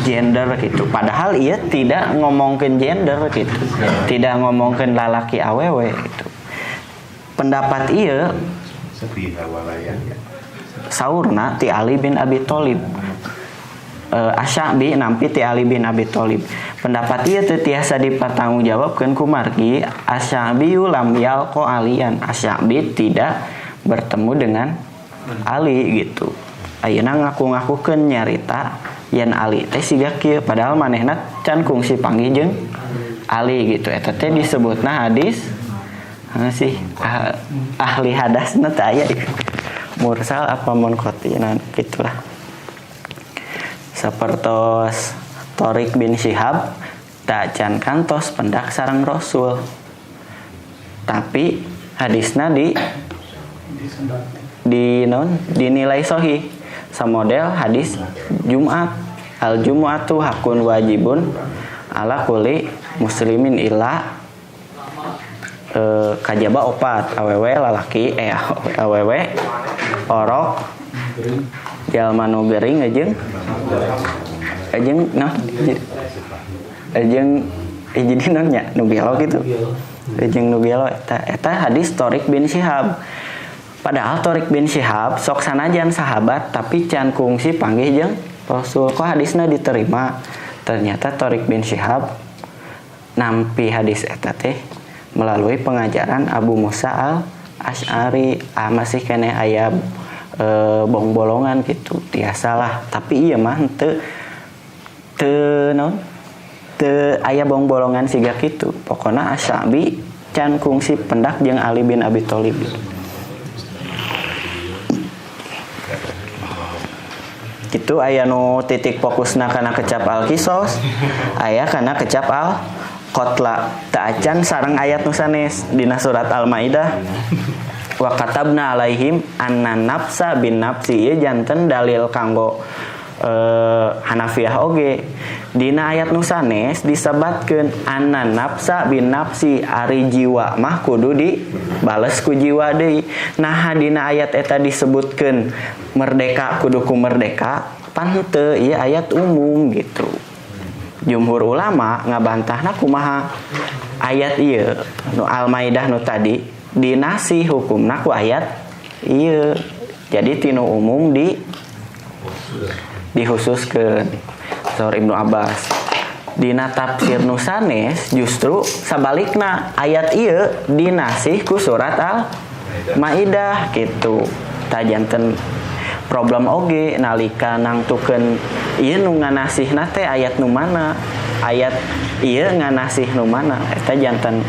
gender gitu. Padahal ia tidak ngomongkeun gender gitu. Tidak ngomongkeun lalaki awewe gitu. Pendapat ieu saurna ti Ali bin Abi Thalib. Asy-Sya'bi nampi ti Ali bin Abi Thalib. Pendapat ieu teu tiasa dipertanggungjawabkeun ku margi Asy-Sya'bi lam yalqa aliyan. Asy-Sya'bi tidak bertemu dengan Ali gitu. Ayeuna ngaku-ngakukeun nyarita yen Ali teh siga kieu padahal manehna can kungsi panggih jeung Ali gitu. Eta teh disebutna hadis sih ahli hadasna teh aya mursal apa munqati nah gitulah. Sapertos Tariq bin Syihab tak can kantos pendak sareng Rasul. Tapi hadisna dinilai sahih. Samodel hadis Jumat, al Jumu'atu hakun wajibun ala kulli muslimin illa kajaba opat awewe lalaki awewe orok jalma nu gering jeung nah jeung jadi nanya nu gelo gitu jeung nu gelo eta hadis Tariq bin Syihab. Padahal Tariq bin Syihab sok sanajan sahabat tapi can kungsi panggih jeung Rasul. Kok hadisna diterima? Ternyata Tariq bin Syihab nampi hadis eta teh melalui pengajaran Abu Musa al-Asy'ari. Masih keneh aya bong-bolongan gitu. Tiasalah, tapi ieu mah teu aya bong-bolongan siga kitu. Pokona Asy-Sya'bi can kungsi pendak jeung Ali bin Abi Thalib. Itu aya nu titik fokusna kana kecap al-qisos, aya kana kecap al-qatla. Teu acan sareng ayat nu sanes dina surat Al-Maidah. Wa katabna alaihim anna nafsa bin nafsi ieu janten dalil kanggo Hanafiyah oge. Dina ayat nu sanes disebatkeun anna nafsa bin nafsi ari jiwa mah kudu dibales ku jiwa deui. Nah dina ayat eta disebutkeun merdeka kudu ku merdeka pan teu ieu ayat umum gitu. Jumhur ulama ngabantahna kumaha ayat ieu nu Al-Maidah nu tadi dinasih hukumna ku ayat ieu. Jadi tinu umum dihususkeun. Saur Ibnu Abbas dina tafsir nu sanes justru sabalikna ayat ieu dinasih ku surat Al-Maidah gitu. Tajanten problem oge nalika nangtukeun ieu nu nganasihna teh ayat nu mana, ayat ieu nganasih nu mana, eta janten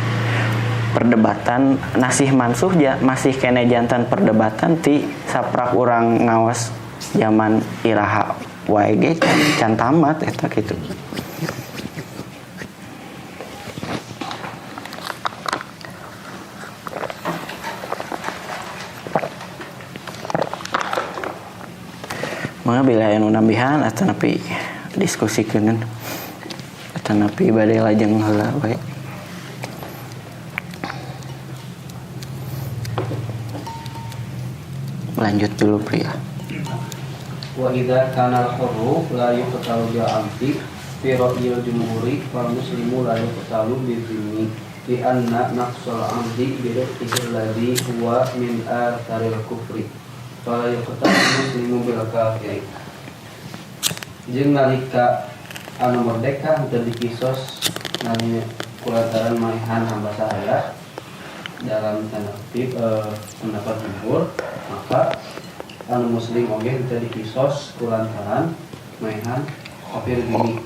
perdebatan nasih mansuh masih kene jantan perdebatan ti saprak urang ngaos zaman iraha wae ge can tamat eta kitu. Mangga bila anu nambihan atawa nepi diskusikeun atawa nepi bade lajeng heula bae. Lanjut dulu pria. Wa idza kana al-hurru la yuqtalu bil amdi fi ra'yil jumhuri wal muslimu la yuqtalu bil dhimmi li anna naqsul amdi bi ra'yihi alladhi huwa min atharil kufri wa la yuqtalu muslimu bil kafiri. Jeung nalika anu merdeka teu dikisos nanya kulantaran maehan hamba sahaya dalam tanda kutip pendapat jumhur, maka anu muslim oge teu dikisos kulantaran maehan kafir gini.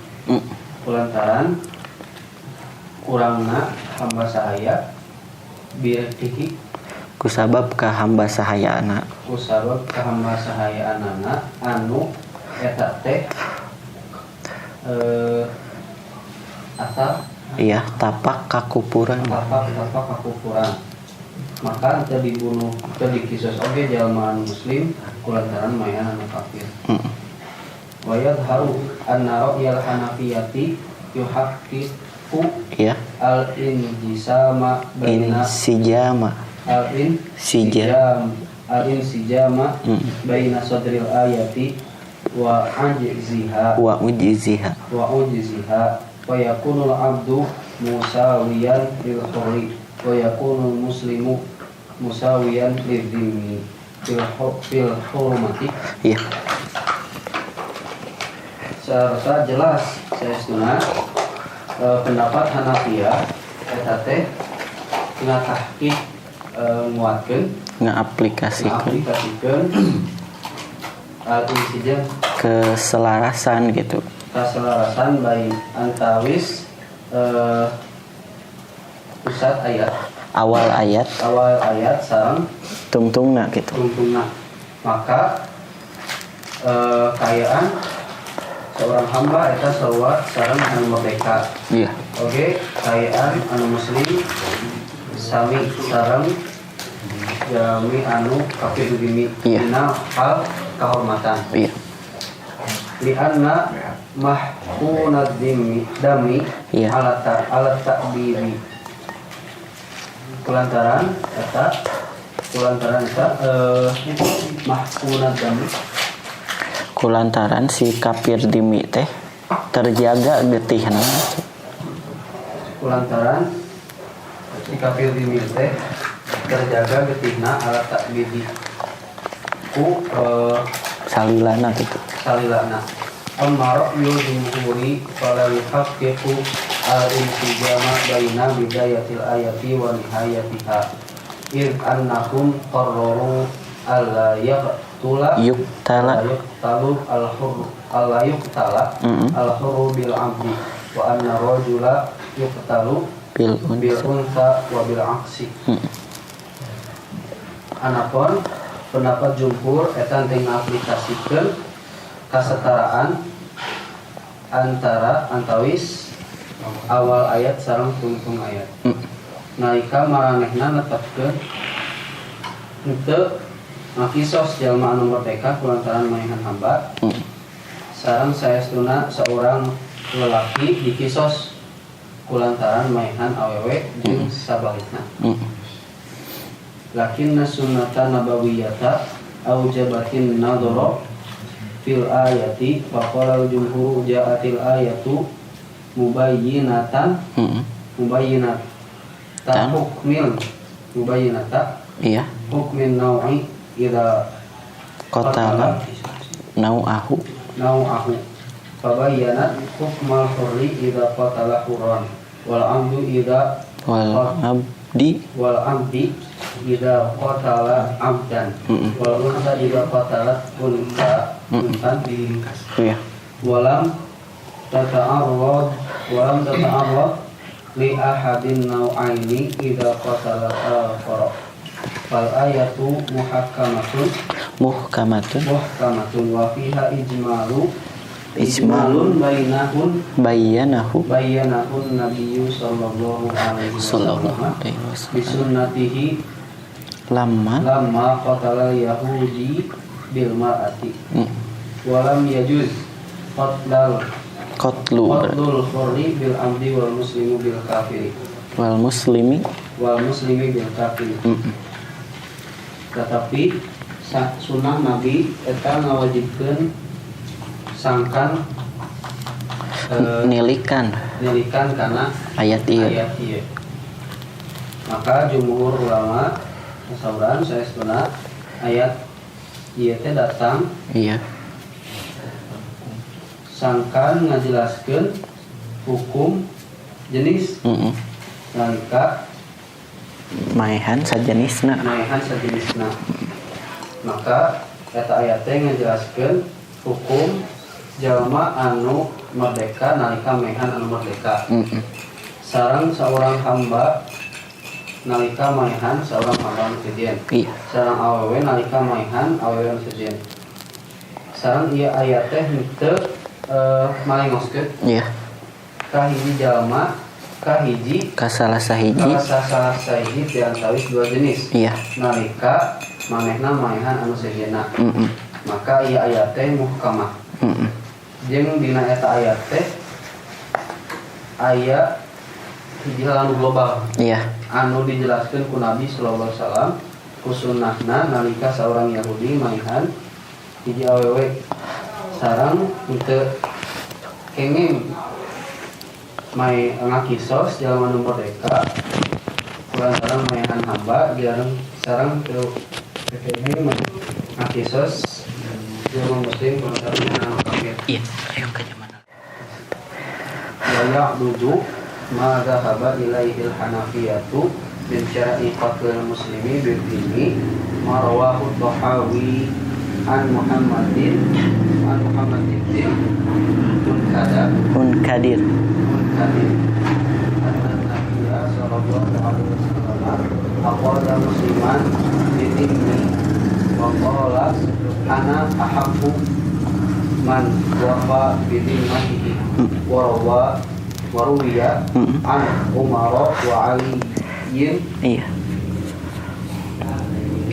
Kulantaran urangna hamba sahaya biartihi kusabab ka hamba sahayaana anu eta teh asal iya tapak kakupuran tapak kakupuran, maka teu dibunuh teu dikisos oge jalma anu muslim kulantaran maehan anu kafir. Wa yadharu anna ra'yal hanafiyati yuhaqqiqu iya al-injisama baina insijama al-insijama baina sadril ayati wa ujziha wa yakunul abdu musawiyan lil hurri wa yakunul muslimu musawiyan lil dhimmi fil hurmati. iya Secara jelas saestuna pendapat Hanafiyah eta teh ngatahqiq nguatkeun ngaaplikasikeun al-insijam keselarasan gitu, kaselarasan baik antawis pusat ayat awal ayat sareng tungtungna gitu. tungtungna, maka kayaan seorang hamba eta sareng anu merdeka. Iya. Oke, kayaan anu muslim sami sareng jami anu kafir dimi dina hal kahormatan. Iya. Li anna mahkunad dami Iya. alat takbiri. Kulantaran eta mahkunad dami Kulantaran si kafir dimi teh terjaga getihna. Kulantaran si kafir dimi teh terjaga getihna alat takbiri ku Salilana gitu. salilana. Amma ra'yul jumhuri fala yuhaqqiqu al-insijama baina bidayatil ayati wa nihayatiha id annahum qarraru alla yuqtala al-hurru bil amdi wa anna rajula yuqtalu bil unsa wa bil aksi. Anapun pendapat jumhur eta teu ngaplikasikeun kasetaraan antawis awal ayat sareng tungtung ayat. Nalika maranehna netepkeun henteu ngakisos jalma anu merdeka kulantaran maehan hamba sareng saestuna seorang lelaki dikisos kulantaran maehan awewe jeung sabalikna. Lakinna sunnata nabawiyata aujabatin nadhara fil ayati wa qala jumhur ja'atil ayatu mubayyinatan iya hukmin nau'i idza qatala nau'ahu fabayyanat hukmal hurri idza qatala hurran wal amdu idza idza qatala abdan wal unsa idza qatalat unsan iya walam tata'arrad li ahadin nau'aini idza qatala al-fara fal ayatu muhkamatun wa fiha ijmalun bayyanahu nabiyyu sallallahu alaihi wasallam bisunnatihi lamma qatala yahudi bil mar'ati. walam yajuz qatlul Qatlu hurri bil amdi wal muslimu bil kafiri wal muslimi. bil kafiri. Tetapi sunnah Nabi eta ngawajibkeun sangkan Nilikan karena ayat ieu. Maka jumhur ulama sauran saya sebenarnya ayat ieu teh datang Iya. sangkan ngajelaskeun hukum jenis nalika Maehan sajenisna. sajenisna. Maka eta ayat teh ngajelaskeun hukum jalma anu merdeka nalika maehan anu merdeka. Sareng seorang hamba nalika maehan seorang hamba anu sejen. Iya. Sareng awewe nalika maehan awewe anu sejen. Sareng ieu ayat teh teu malengoskeun Iya. ka hiji jalma ka hiji Kasalah sahiji. salah sahiji di antawis dua jenis. Iya. Nalika manehna maehan anu sejenna. Maka ieu ayat teh muhkamah. Jeung dina eta ayat teh aya hiji hal anu global. Iya. Anu dijelaskeun ku Nabi sallallahu alaihi wasallam ku sunnahna nalika saorang Yahudi maehan hiji awewe sareng teu kenging mae ngakisos jalma anu merdeka kulantaran maehan hamba sareng teu kenging ngakisos jalma muslim kulantaran maehan anu kafir. Iya. Ayo ke mana? Wa ya'budu ma dhahaba ilaihil hanafiyatu min syara'i qatlil muslimi bil dini ma rawahu Tahawi an Muhammadin bin Munkadir. anna Nabiyya sallallahu alaihi wasallam aqala musliman bi dini wa qala ana ahabbu man wafa bi dinnihi wa ruwiya an Umar wa Ali Iya.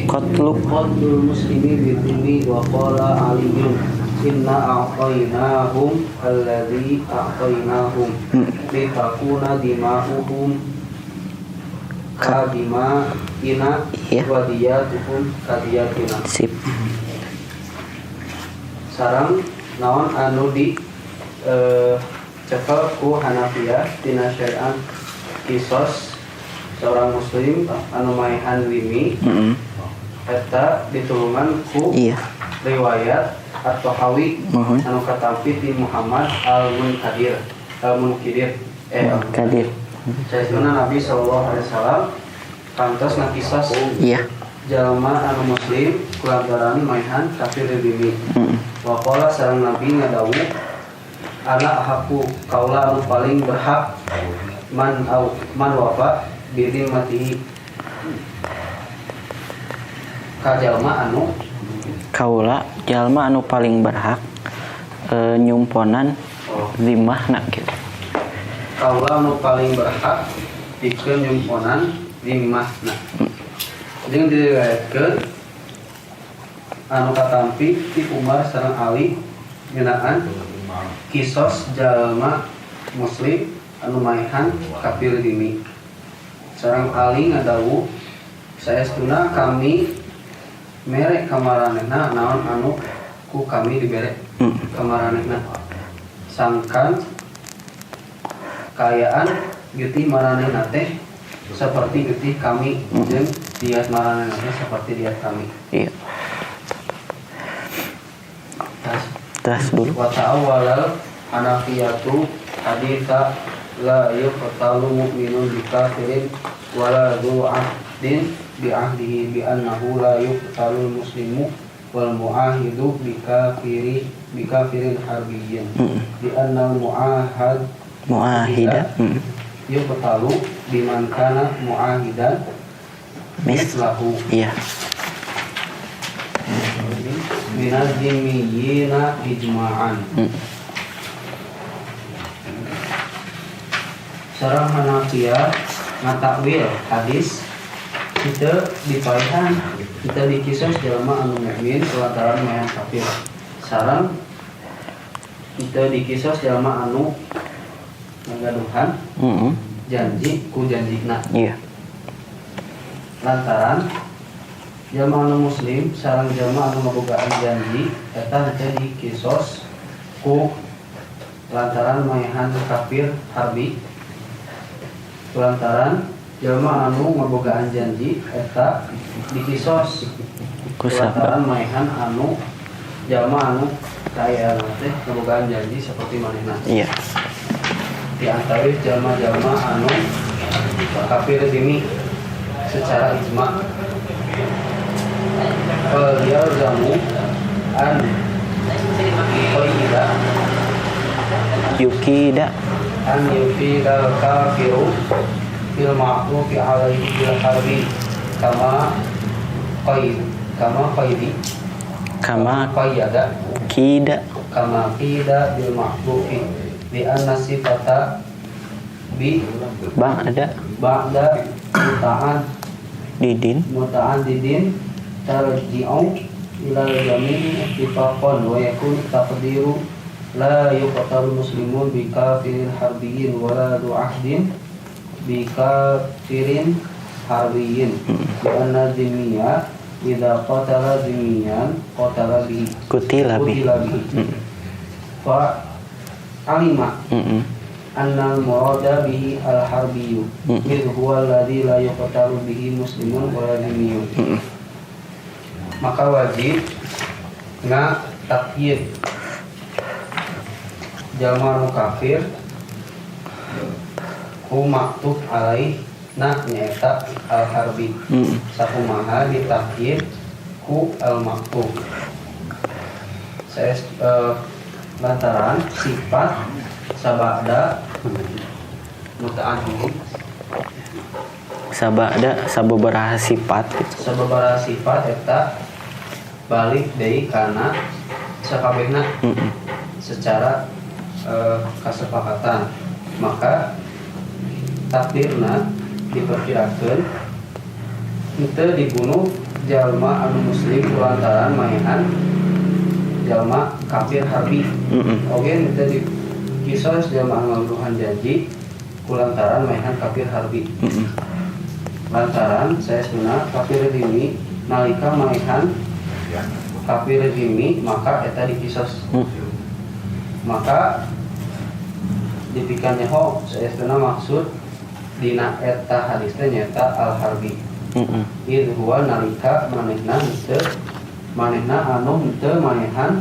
Qatlul muslimi bidini wa qala aliyun inna a'tainahum alladhi a'tainahum litakuna dima'uhum kadima'ina wa diyatuhum kadiyatina. Sip. Sarang naon anu di cekel ku Hanafiyah tina syariat kisos seorang muslim anu maehan wimi eta ditulungan ku riwayat At-Tahawi anu katampi ti Muhammad al-Munkadir Sayyidina Nabi sallallahu alaihi wasallam kantos ngakisas jalma anu muslim kulantaran maehan kafir wimi. Wa qala sareng Nabi ngadawu ana ahaku kaula anu paling berhak man wafa bidin mati kajalma anu kaula jalma anu paling berhak nyumponan zimahna gitu. Kaula anu paling berhak pikeun nyumponan zimahna. Jeung diriwayatkeun anu katampi ti Umar sareng Ali ngeunaan kisos jalma muslim anu maehan kafir dini. Sareng Ali ngadawu saestuna kami mere kamaranehna naon anu ku kami dibere kamaranehna sangkan kayaan getih maranehna teh seperti getih kami jeung diat maranehna teh seperti diat kami. Iya. Tas dulu. Wa ta'awwalal hanafiyatu haditha la yuqtalu mu'minun bi kafirin wala dhu ahdin bi ahdihi bi annahu la yuqtalu muslimu wal mu'ahidu bi kafirin harbiyyin bi anna mu'ahida yuqtalu biman kana mu'ahidan mislahu. Iya. Minal jimmiyina ijma'an. Sareng Hanafiyah ngatakwil hadis kita dipaihan kita dikisah jalma anu mukmin kulantaran maehan kafir sareng itu dikisos jalma anu ngagaduhan janji ku janjina. Iya. Lantaran jalma anu muslim sareng jalma anu ngabogaan janji eta henteu dikisos ku lantaran maehan kafir harbi. Lantaran jalma anu ngabogaan janji eta dikisos ku lantaran maehan anu jalma anu kaya teh ngabogaan janji seperti manehna. Iya. Di antara jalma-jalma anu kafir dimi secara ijma. Dia jamu an Yukida an yufida kafiru fil ma'rufi alaihi bil harbi kama qaidi kama qayyada kida kama qida bil ma'rufi bi anna sifata bi ba'da muta'an didin tarji'u ila jamii ittifaqan wa yakun taqdiru la yuqtalu muslimun bi kafirin harbiyyin wa la du ahdin bi kafirin harbiyyin bi anna dhimmiya idza qatala dhimmiyan qatala bihi kutila bihi. Fa alima anna al-murada bihi al-harbiyyu idh huwa alladhi la yuqtalu bihi muslimun wa la dhimmiyyun. Maka wajib takyid jalma anu kafir ku maktub alaih nyaeta al-harbi sakumaha ditakyid ku al-maktub. Saya lantaran sifat sabada muta'addi sababaraha sifat gitu. Sababaraha sifat eta balik deui kana sakabehna secara kesepakatan. Maka takdirna diperkirakeun henteu dibunuh jalma anu muslim lantaran maehan jalma kafir harbi. Oge henteu dikisos jalma anu ngaguluhan janji kulantaran maehan kafir harbi. Lantaran saya sebenarnya kafir dimi nalika maehan kafir dimi maka eta dikisos. Maka dipikannya ho saya sebenarnya maksud dina eta hadis teh nyata al-harbi. Ieu huwa nalika manehna anu henteu maehan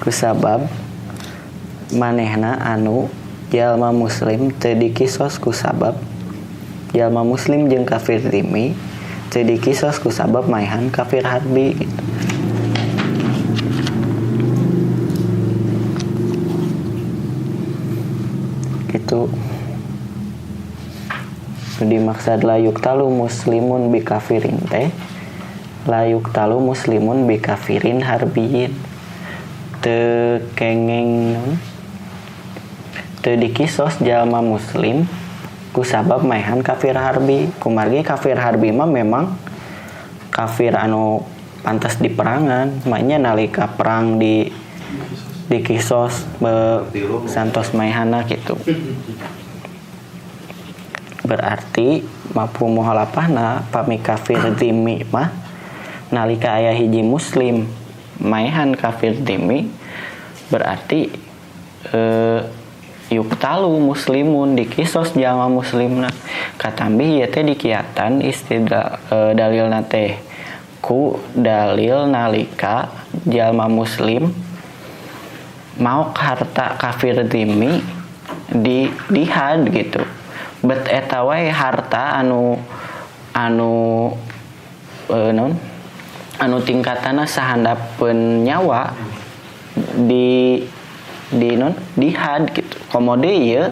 kusabab manehna anu jalma muslim teu dikisos ku sabab jalma muslim jeung kafir dhimmi teu dikisos ku sabab maehan kafir harbi gitu. Gitu. Dimaksud layuk talu muslimun bi kafirin teh layuk talu muslimun bi kafirin harbiyin teu kengeng teu dikisos jalma muslim ku sabab maehan kafir harbi. Kumargi kafir harbi mah memang kafir anu pantas diperangan, makanya nalika perang dikisos santos maehana gitu. Berarti mafhum mukhalafahna pami kafir dhimmi mah nalika aya hiji muslim maehan kafir dhimmi berarti yuktalu muslimun dikisos jalma muslimna. Katambi ieu teh dikiatan istidlal dalilna teh ku dalil nalika jalma muslim mau harta kafir dhimmi di dihad gitu. Bet eta wae harta anu tingkatana sahandapeun nyawa di had gitu. Komode ieu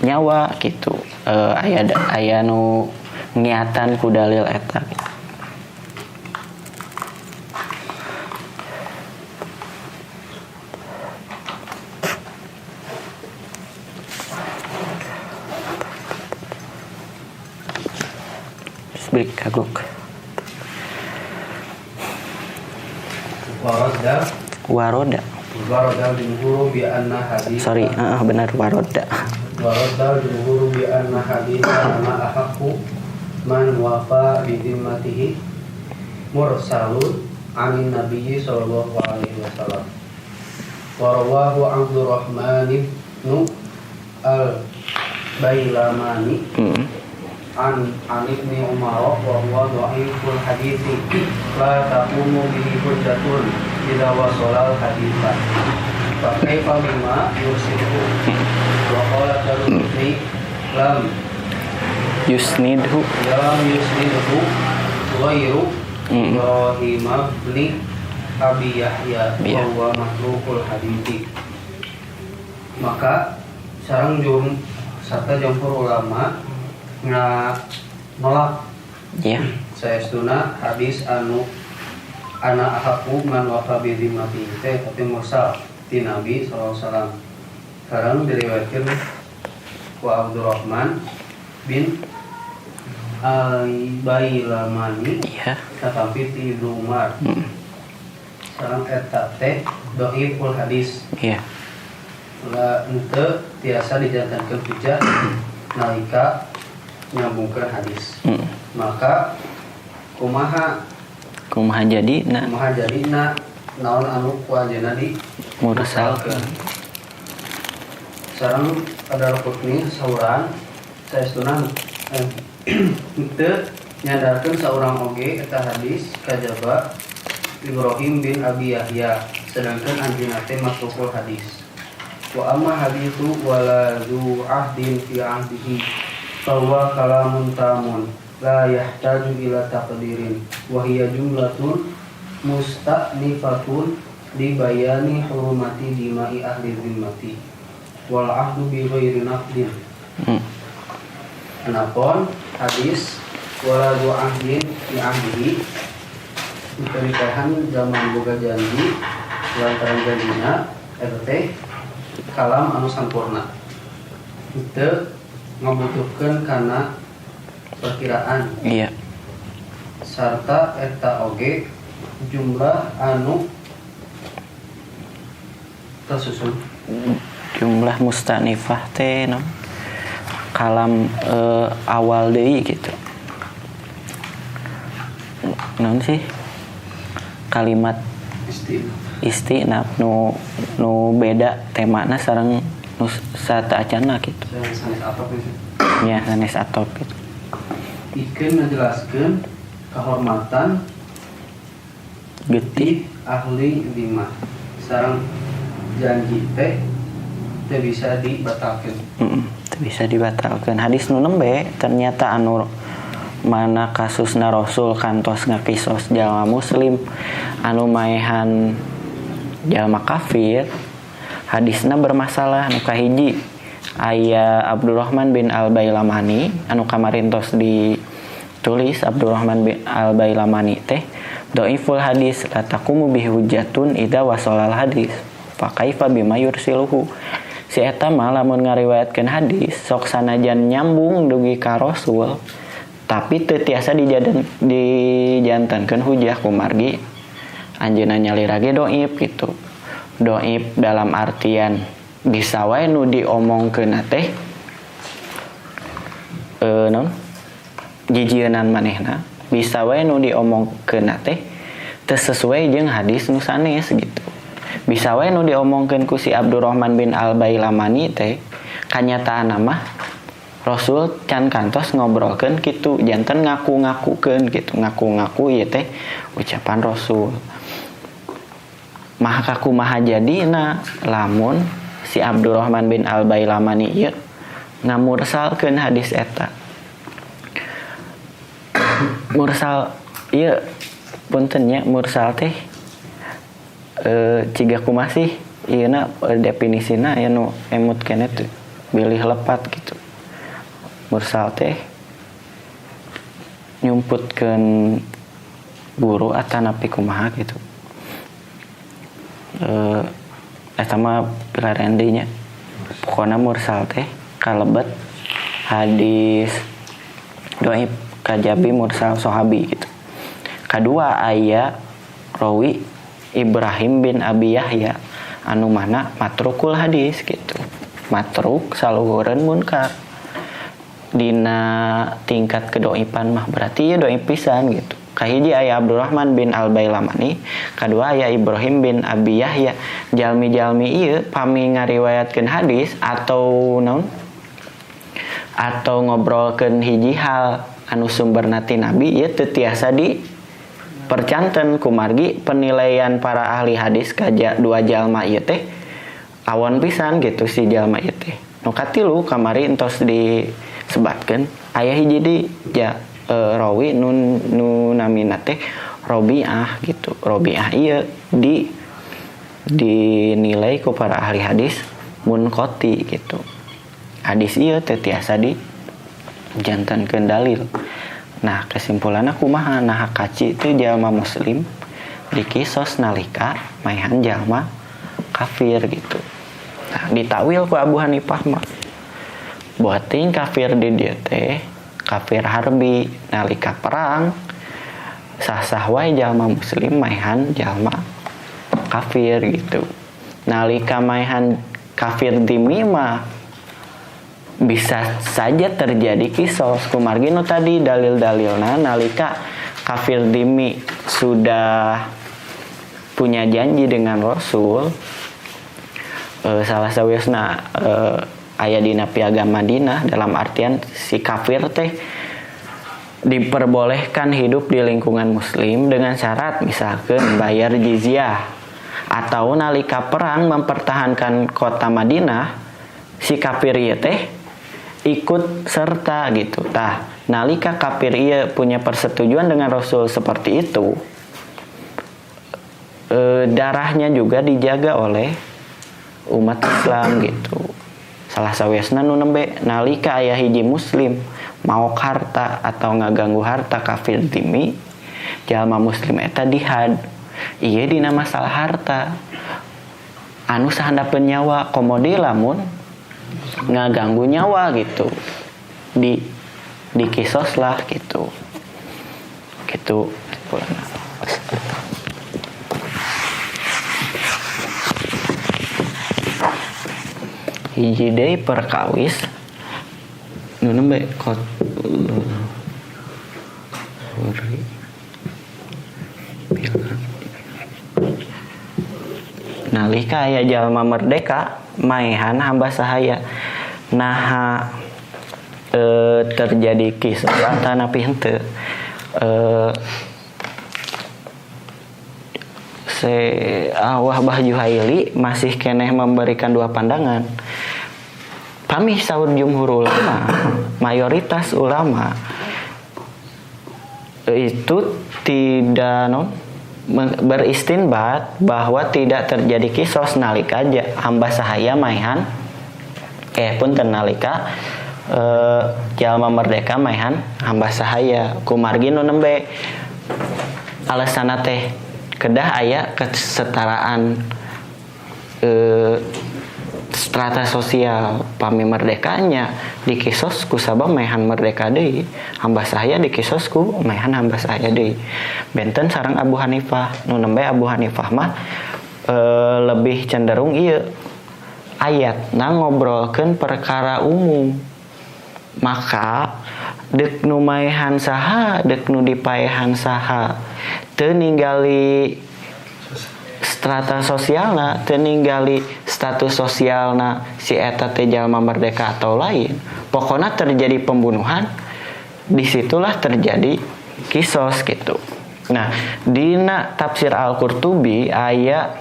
nyawa gitu. Aya nu ngiatan ku dalil eta gitu. Balik kagok. waroda waradal jumhur bi anna hadis benar waroda waradal jumhur bi anna hadis ana ahaqu man wafa bi dhimmatihi mursalun anin nabiyyi sallallahu alaihi wasallam wa rawahu Abdurrahman ibn al-Bailamani an ibni Umar wa huwa dhaiful hadithi la taqumu bihi hujjatun idza wasala al-haditha fa kaifa bima yusifu wa qala taruhi lam yusnidhu ghairu Ibrahim bin Abi Yahya wa huwa matrukul hadithi. Maka sareng sarta jumhur ulama nolak saestuna hadis anu ana ahaqu man wafa bi dhimmati teh tapi mursal ti Nabi sallallahu alaihi wasallam. Sareng diriwayatkeun ku Abdurrahman bin Al-Bailamani tetapi ti Ibnu Umar. Sareng eta teh dhaiful hadis. Lah henteu tiasa dijantankeun hujjah nalika nyambungkeun hadis. Maka kumaha jadina naon anu ku anjeunna di mursalkeun. Sareng Ad-Darqutni sauran saestuna henteu nyadarkeun saurang oge eta hadis kajaba Ibrahim bin Abi Yahya sedangkan anjeunna teh matrukul hadis. Wa amma hadithu wala zu ahdin fi ahdihi fahuwa kalamun tamun la yahtaju ila taqdirin wa hiya jumlatun musta'nifatun li bayani hurumati dima'i ahli dhimmati wal ahdu bi ghairi naqdin. Anapun hadis wala zu ahdin fi ahdihi pernikahan zaman boga janji lantaran janjina RT kalam anu sampurna itu ngabutuhkeun kana perkiraan sarta eta oge jumlah anu tersusun jumlah mustanifah teh kalam awal deui gitu naon sih kalimat istinaf nu beda temana sareng nu sataacanna gitu. Sanes atop gitu. Ikeun menjelaskeun kehormatan getih ahli dhimmah sareng janji teh teu bisa dibatalkeun. Teu bisa dibatalkeun. Hadis nu nembe ternyata anu mana kasusna Rasul kantos ngakisos jalma muslim anu maehan jalma kafir. Hadisna bermasalah nu kahiji aya Abdurrahman bin Al-Bailamani anu kamarintos ditulis Abdurrahman bin Al-Bailamani teh dhaiful hadis la taqumu bihi hujjatun idza wasalal hadis fa kaifa bima yursiluhu. Si eta mah lamun ngariwayatkeun hadis sok sanajan nyambung dugi ka Rasul tapi teu tiasa dijantankeun hujjah kumargi anjeunna nyalira ge dhaif gitu. Dhaif dalam artian bisa wae nu diomongkeun teh jijieunnan manehna bisa wae nu diomongkeun teh teu sesuai jeung hadis nu sanes gitu. Bisa wae nu diomongkeun ku si Abdurrahman bin Al-Bailamani teh kanyataanna mah Rasul can kantos ngobrolkeun kitu janten ngaku-ngakukeun gitu. Ngaku-ngaku ieu teh ucapan Rasul. Mah kakumaha jadina lamun si Abdurrahman bin Al-Bailamani ieu ngamursalkeun hadis eta. Mursal ieu punten nya mursal teh ciga kumaha sih ieuna definisina aya nu emut keneh teh bilih lepat gitu. Mursal teh nyumputkeun guru atanapi kumaha gitu. Eta mah pilarian deui nya. Pokona mursal teh kalebet hadis dhaif kajabi mursal sahabi gitu. Kadua aya rawi Ibrahim bin Abi Yahya anu mana matrukul hadis gitu. Matruk saluhureun munkar. Dina tingkat kedoipan mah berarti ya doib pisan gitu. Kahiji aya Abdurrahman bin Al-Bailamani, kadua aya Ibrahim bin Abi Yahya. Jalmi-jalmi ieu pami ngariwayatkeun hadis atau naon? Atau ngobrolkeun hiji hal anu sumberna ti Nabi ieu teu tiasa di percanten kumargi penilaian para ahli hadis ka dua jalma ieu teh awon pisan gitu si jalma ieu teh. Nu katilu kamari entos disebatkeun aya hiji di rawi nu namina teh Robi'ah gitu. Robi'ah ieu dinilai ku para ahli hadis munqati gitu. Hadis ieu teh tiasa di jantankeun dalil. Nah, kesimpulanna kumaha? Nah, kaci teh jalma muslim dikisos nalika maehan jalma kafir gitu. Nah, ditawil ku Abu Hanifah mah. Boating kafir di dieu teh kafir harbi nalika perang sah-sah wae jalma muslim maehan jalma kafir gitu. Nalika maehan kafir dimi mah bisa saja terjadi kisos kumargi nu tadi dalil-dalilna nalika kafir dimi sudah punya janji dengan Rasul salah sawiusna aya dina piagam Madinah dalam artian si kafir teh diperbolehkan hidup di lingkungan muslim dengan syarat misalkan bayar jizyah atau nalika perang mempertahankan kota Madinah si kafir ieu teh ikut serta gitu. Tah nalika kafir ieu punya persetujuan dengan Rasul seperti itu darahnya juga dijaga oleh umat Islam gitu. Salah sawiasna nu nembe nalika aya hiji muslim maok harta atau ngaganggu harta kafir dimi jalma muslim eta dihad. Ieu dina masalah harta anu sahandapeun nyawa komodi lamun ngaganggu nyawa gitu di kisos lah gitu hiji deui perkawis nu nembe nalika aya jalma merdeka maehan hamba sahaya naha terjadi kisah atanapi henteu Wahbah Juhaili masih keneh memberikan dua pandangan. Kami saur jumhur ulama, mayoritas ulama itu tidak beristinbat bahwa tidak terjadi kisos nalika hamba sahaya maehan punten nalika jalma merdeka maehan hamba sahaya kumargi nu nembe alasanna teh kedah aya kesetaraan strata sosial pami merdekanya dikisos ku sabab maehan merdeka deui hamba sahaya dikisos ku maehan hamba sahaya deui benten sareng Abu Hanifah nu nembe Abu Hanifah mah lebih cenderung ieu ayatna ngobrolkeun perkara umum maka deuk nu maehan saha deuk nu dipaehan saha teu ninggali strata sosialna teu ninggali status sosialna si eta teh jalma merdeka atau lain pokona terjadi pembunuhan disitulah terjadi kisos gitu. Nah dina tafsir Al-Qurtubi aya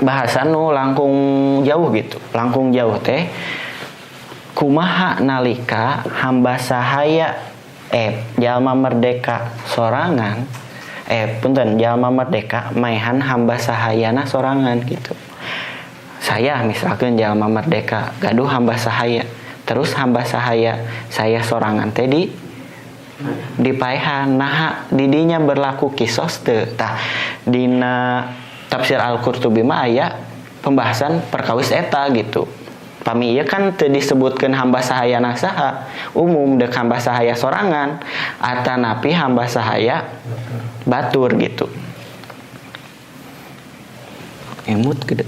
bahasan nu langkung jauh gitu langkung jauh teh kumaha nalika hamba sahaya jalma merdeka sorangan punten jalma merdeka maehan hamba sahayana sorangan gitu. Saya misalkan jalma merdeka gaduh hamba sahaya terus hamba sahaya saya sorangan teh dipaehan nah didinya berlaku kisos teu tah dina tafsir Al-Qurtubi mah aya pembahasan perkawis eta gitu. Pami ieu kan teu disebutkeun hamba sahayana saha umum deuk hamba sahaya sorangan atanapi hamba sahaya batur gitu. emut gede.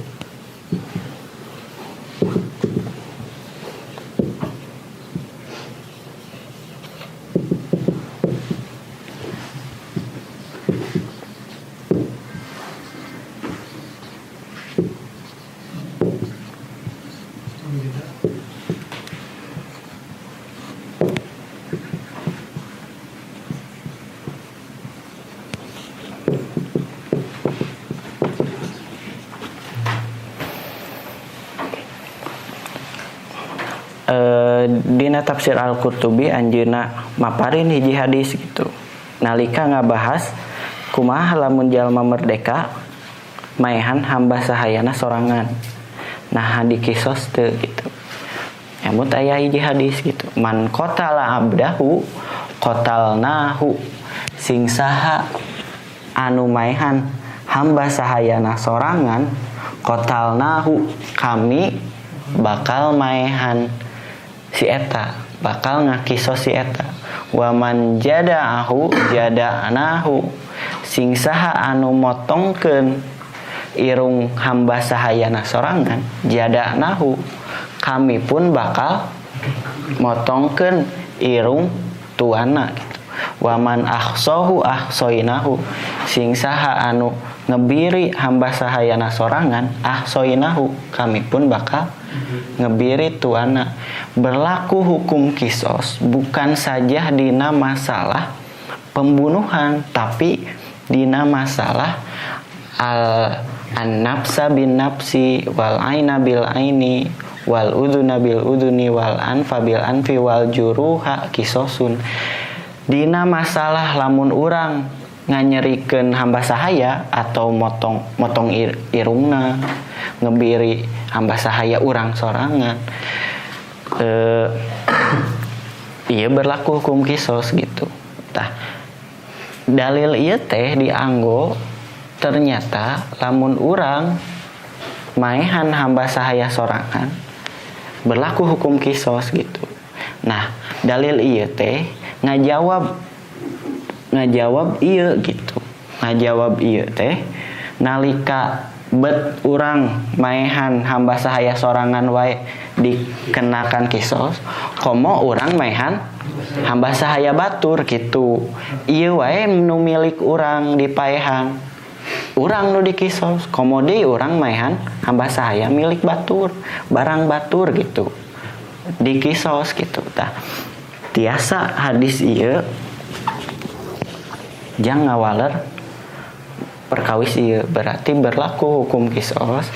Dina tafsir Al-Qurtubi anjeunna maparin hiji hadis gitu. Nalika ngabahas kumaha lamun jalma merdeka maehan hamba sahayana sorangan. Nah di kisos teu gitu. Emut aya hiji hadis gitu. Man qatala abdahu qatalnahu. Sing saha anu maehan hamba sahayana sorangan qatalnahu kami bakal maehan si eta, bakal ngakisos si eta. Wa man jada'ahu jada'nahu. Sing saha anu motongkeun irung hamba sahayana sorangan jada'nahu kami pun bakal motongkeun irung tuana gitu. Wa man ahsahu ahsoinahu. Sing saha anu ngebiri hamba sahayana sorangan ahsoinahu kami pun bakal ngebiri tuana. Berlaku hukum kisos bukan saja dina masalah pembunuhan, tapi dina masalah an-nafsa bin nafsi wal aina bil aini wal udhuna bil udhuni wal anfa bil anfi wal juruha kisosun. Dina masalah lamun urang nganyerikeun hamba sahaya atau motong irungna, ngebiri hamba sahaya urang sorangan, iya berlaku hukum kisos gitu. Tah dalil ieu teh dianggo ternyata lamun urang maehan hamba sahaya sorangan berlaku hukum kisos gitu. Nah dalil ieu teh ngajawab ieu gitu. Ngajawab ieu teh nalika bet urang maehan hamba sahaya sorangan wae dikenakan kisos, komo urang maehan hamba sahaya batur gitu. Ieu wae nu milik urang dipaehan. Urang nu dikisos, komo deui urang maehan hamba sahaya milik batur, barang batur gitu. Dikisos gitu tah. Tiasa hadis ieu jang ngawaler perkawis ieu berarti berlaku hukum kisos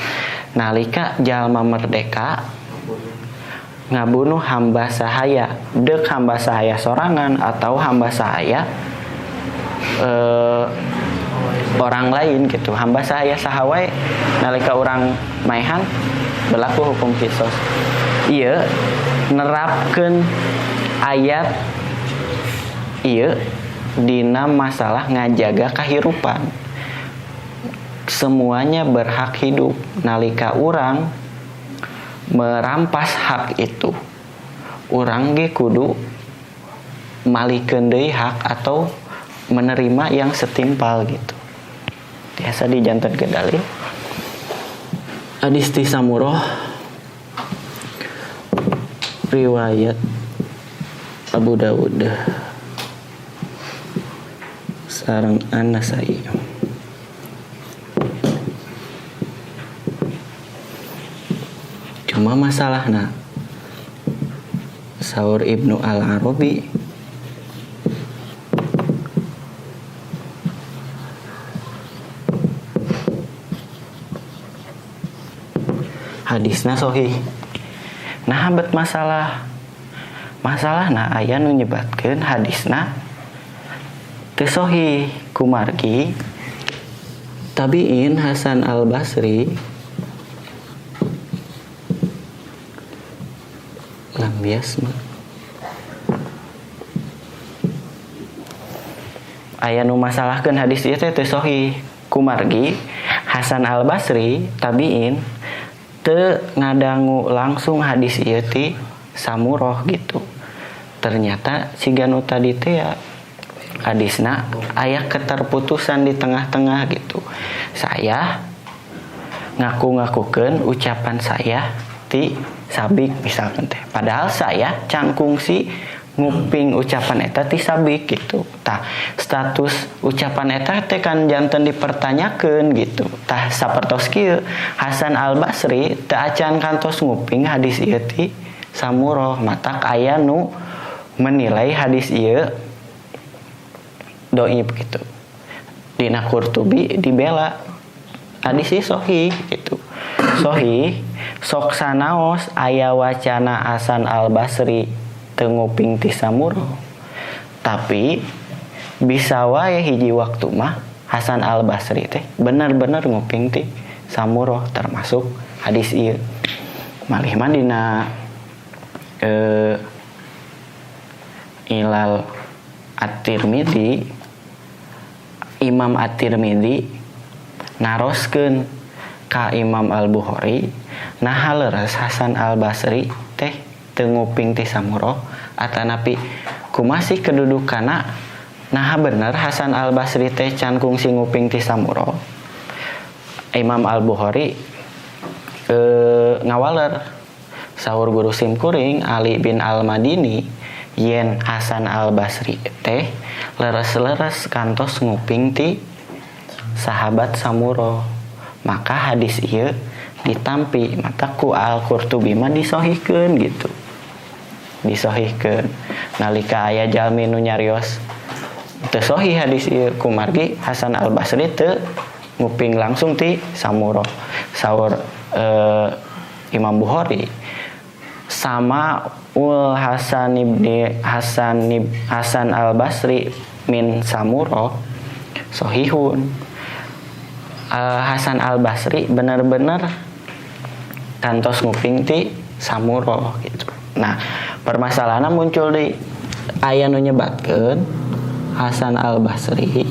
nalika jalma merdeka ngabunuh hamba sahaya deuk hamba sahaya sorangan atau hamba sahaya orang lain gitu. Hamba sahaya saha wae nalika urang maehan berlaku hukum kisos. Ieu nerapkeun ayat ieu dina masalah ngajaga kahirupan. Semuanya berhak hidup. Nalika urang merampas hak itu, urang ge kudu malikeun deui hak atau menerima yang setimpal gitu. Biasa dijantenkeun dalil. Hadis ti Samurah riwayat Abu Dawud sareng An-Nasai. Cuma masalahna saur Ibnu Al-Arabi hadisna sahih. Nah bet masalahna aya nu nyebatkeun hadisna teu sahih kumargi tabi'in Hasan Al-Basri lambias mah aya nu masalahkeun hadis ieu teh teu sahih kumargi Hasan Al-Basri tabi'in teu ngadangu langsung hadis ieu ti Samurah gitu. Ternyata siga nu tadi teh ya hadisna aya keterputusan di tengah-tengah gitu. Saya ngaku-ngakukeun ucapan saya ti sabik misalkan teh. Padahal saya can kungsi nguping ucapan eta ti sabik gitu. Tah status ucapan eta teh kan janten dipertanyakeun gitu. Tah sapertos kieu Hasan Al-Basri teu acan kantos nguping hadis ieu ti Samurah. Matak aya nu menilai hadis ieu dhaif gitu. Dina Qurtubi dibela hadis ieu sahih gitu. Sahih sok sanaos aya wacana Hasan Al-Basri teu nguping ti Samurah. Tapi bisa wae hiji waktu mah Hasan Al-Basri teh bener-bener nguping ti Samurah termasuk hadis ieu. Malih mah dina Ilal At-Tirmidzi Imam At-Tirmidzi naroskeun ka Imam Al-Bukhari nah leres Hasan Al-Basri teh teu nguping ti Samurah atanapi kumaha sih kedudukanna nah bener Hasan Al-Basri teh can kungsi nguping ti Samurah. Imam Al-Bukhari ngawaler saur guru simkuring Ali bin Al-Madini yen Hasan Al-Basri teh leres-leres kantos nguping ti sahabat Samurah. Maka hadis ieu ditampi mata ku Al-Qurtubi mah disahihkeun gitu. Disahihkeun nalika aya jalmi nu nyarios teu sahih hadis ieu kumargi Hasan Al-Basri teu nguping langsung ti Samurah. Saur Imam Bukhari sama ul Hasan Al-Basri min Samurah sahihun. Hasan Al-Basri benar-benar kantos nguping ti Samurah gitu. Nah, permasalahannya muncul di aya nu nyebatkeun Hasan Al-Basri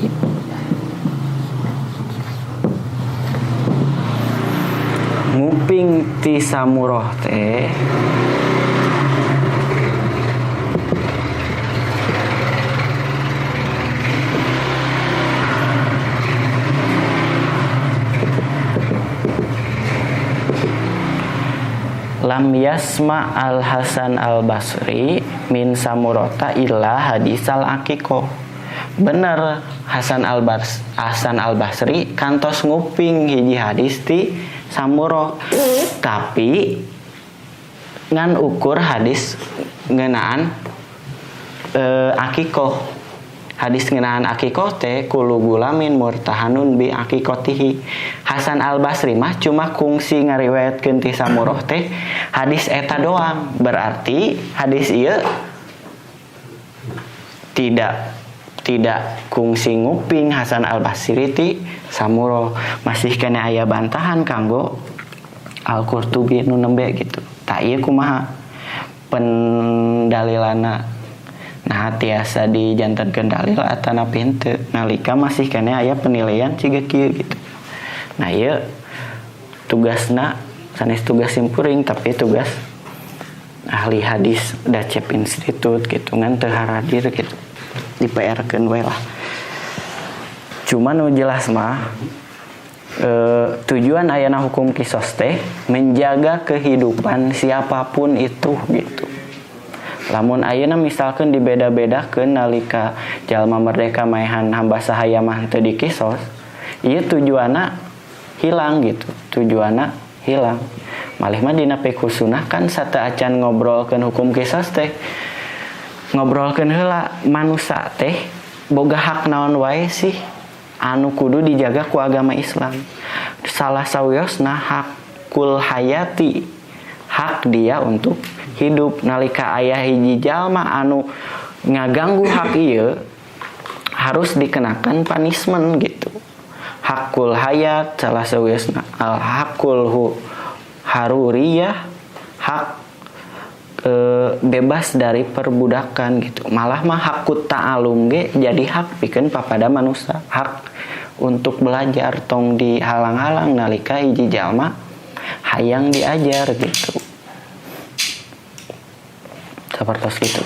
nguping ti Samurah teh lam yasma al Hasan Al-Basri min Samurata illa hadisal aqiqah. Bener Hasan Al-Basri kantos nguping hiji hadis ti Samurah, tapi ngan ukur hadis ngeunaan aqiqah. Hadis ngeunaan aqiqah teh kullu gulamin murtahanun bi aqiqatihi. Hasan Al-Basri mah cuma kungsi ngariwayatkeun ti Samurah teh hadis eta doang. Berarti hadis ieu tidak kungsi nguping Hasan Al-Basri ti Samurah. Masih kena aya bantahan kanggo Al-Qurtubi nu nembe gitu. Tah ieu kumaha pendalilanna? Nah tiasa dijantankeun dalil atanapi henteu nalika masih kena aya penilaian ciga kieu gitu. Nah ieu tugasna sanes tugas simkuring tapi tugas ahli hadis Dacep Institute gitu ngan teu haradir gitu. Di PR-keun we lah. Cuman nu jelas mah tujuan ayana hukum qisas teh menjaga kehidupan siapapun itu gitu. Lamun ayeuna misalkan dibeda-bedakeun nalika jalma merdeka maehan hamba sahaya mah teu dikisos, ieu tujuanna hilang gitu. Tujuanna hilang. Malih mah dina fiqh sunnah kan sateu acan ngobrolkeun hukum qisas teh. Ngobrolkeun heula manusia teh boga hak naon wae sih anu kudu dijaga ku agama Islam. Salah sawiosna hakul hayati, hak dia untuk hidup. Nalika aya hiji jalma anu ngaganggu hak ieu harus dikenakan punishment gitu. Hakul hayat salah sawiosna al hakul haruriyah, hak bebas dari perbudakan gitu. Malah mah hakut ta'alum ge jadi hak pikeun papada manusia. Hak untuk belajar tong dihalang-halang nalika hiji jalma hayang diajar gitu. Sapertos gitu.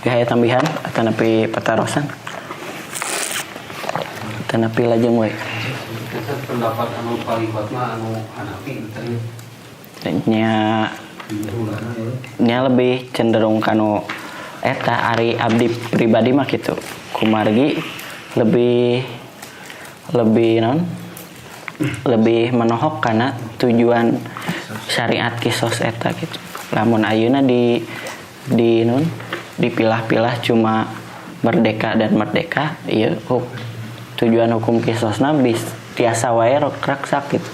Gaya tambahan atau napi petarosan? Atau napi lajeng we? Kita pendapat anu paling kuat mah anu Hanafi teh. Nya lebih cenderung kanu eta ari abdi pribadi mah gitu. Kumargi lebih lebih menohok karena tujuan syariat kisos eta gitu. Lamun ayeuna dipilah-pilah cuma merdeka dan merdeka, ieu tujuan hukum kisosna tiasa wae raksak gitu.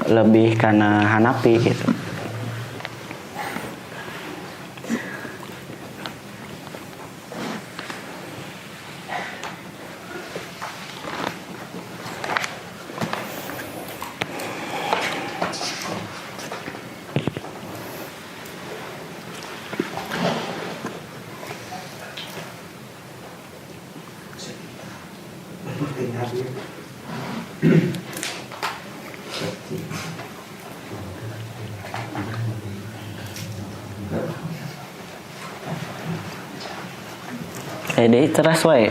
Lebih karena Hanafi gitu. Jadi teras wae.